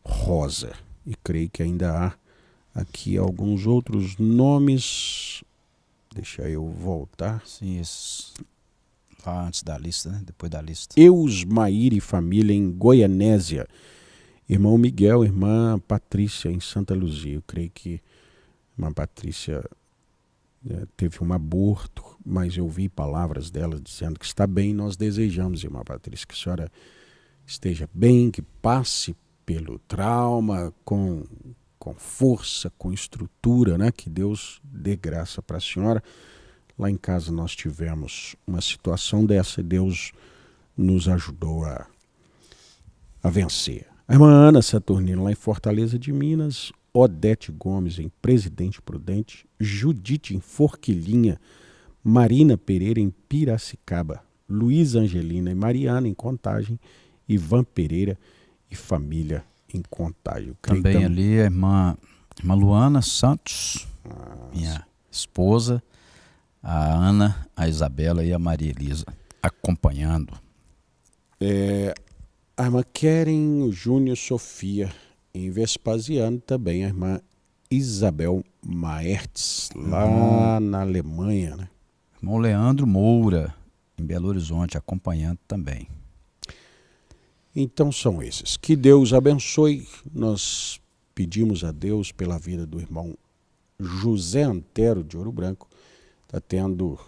Rosa. E creio que ainda há aqui alguns outros nomes. Deixa eu voltar. Sim, esses lá antes da lista, né? Depois da lista. Eusmair e família em Goianésia. Irmão Miguel, irmã Patrícia em Santa Luzia. Eu creio que a irmã Patrícia teve um aborto, mas eu vi palavras dela dizendo que está bem. Nós desejamos, irmã Patrícia, que a senhora esteja bem, que passe pelo trauma com força, com estrutura, né? Que Deus dê graça para a senhora. Lá em casa nós tivemos uma situação dessa e Deus nos ajudou a vencer. A irmã Ana Saturnino lá em Fortaleza de Minas, Odete Gomes em Presidente Prudente, Judite em Forquilinha, Marina Pereira em Piracicaba, Luiz Angelina e Mariana em Contagem, Ivan Pereira e família em Contagem. Também ali a irmã Luana Santos, minha esposa, a Ana, a Isabela e a Maria Elisa acompanhando. A irmã Keren Júnior Sofia em Vespasiano, também a irmã Isabel Maertz, lá na Alemanha, né? Irmão Leandro Moura, em Belo Horizonte, acompanhando também. Então são esses. Que Deus abençoe. Nós pedimos a Deus pela vida do irmão José Antero de Ouro Branco. Está tendo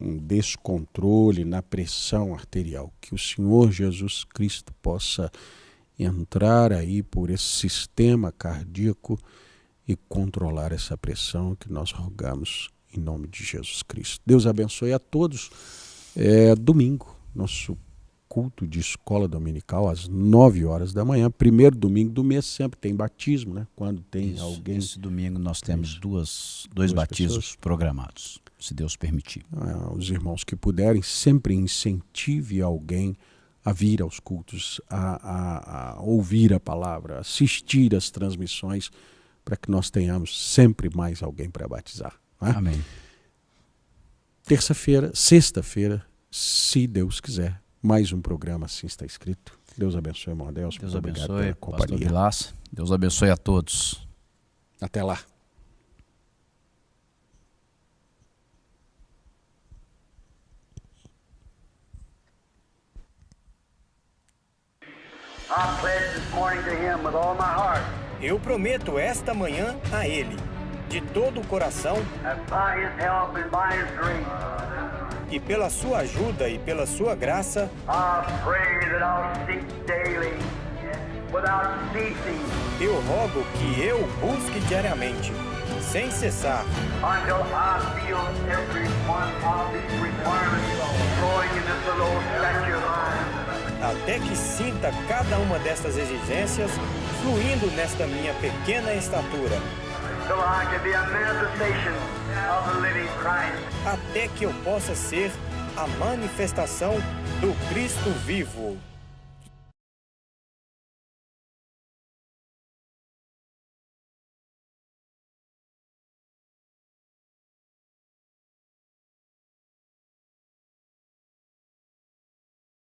um descontrole na pressão arterial. Que o Senhor Jesus Cristo possa entrar aí por esse sistema cardíaco e controlar essa pressão que nós rogamos em nome de Jesus Cristo. Deus abençoe a todos. Domingo, nosso culto de escola dominical às 9 horas da manhã, primeiro domingo do mês, sempre tem batismo, né? Quando tem alguém. Esse domingo nós temos dois batismos pessoas programados, se Deus permitir. Os irmãos que puderem, sempre incentive alguém a vir aos cultos, a ouvir a palavra, a assistir às transmissões, para que nós tenhamos sempre mais alguém para batizar. Né? Amém. Sexta-feira, se Deus quiser, mais um programa Assim Está Escrito. Deus abençoe, irmão Adelson. Deus Muito abençoe, obrigado pela companhia. Pastor Vilas. Deus abençoe a todos. Até lá. I pledge this morning to Him with all my heart Eu prometo esta manhã a Ele, de todo o coração, that by His help and by His grace, e pela sua ajuda e pela sua graça, I pray that I'll seek daily, without ceasing, eu rogo que eu busque diariamente, sem cessar, until I feel every one of these requirements growing in this little old statue of mine. até que sinta cada uma destas exigências fluindo nesta minha pequena estatura, So I can be a manifestation of the living Christ. até que eu possa ser a manifestação do Cristo vivo.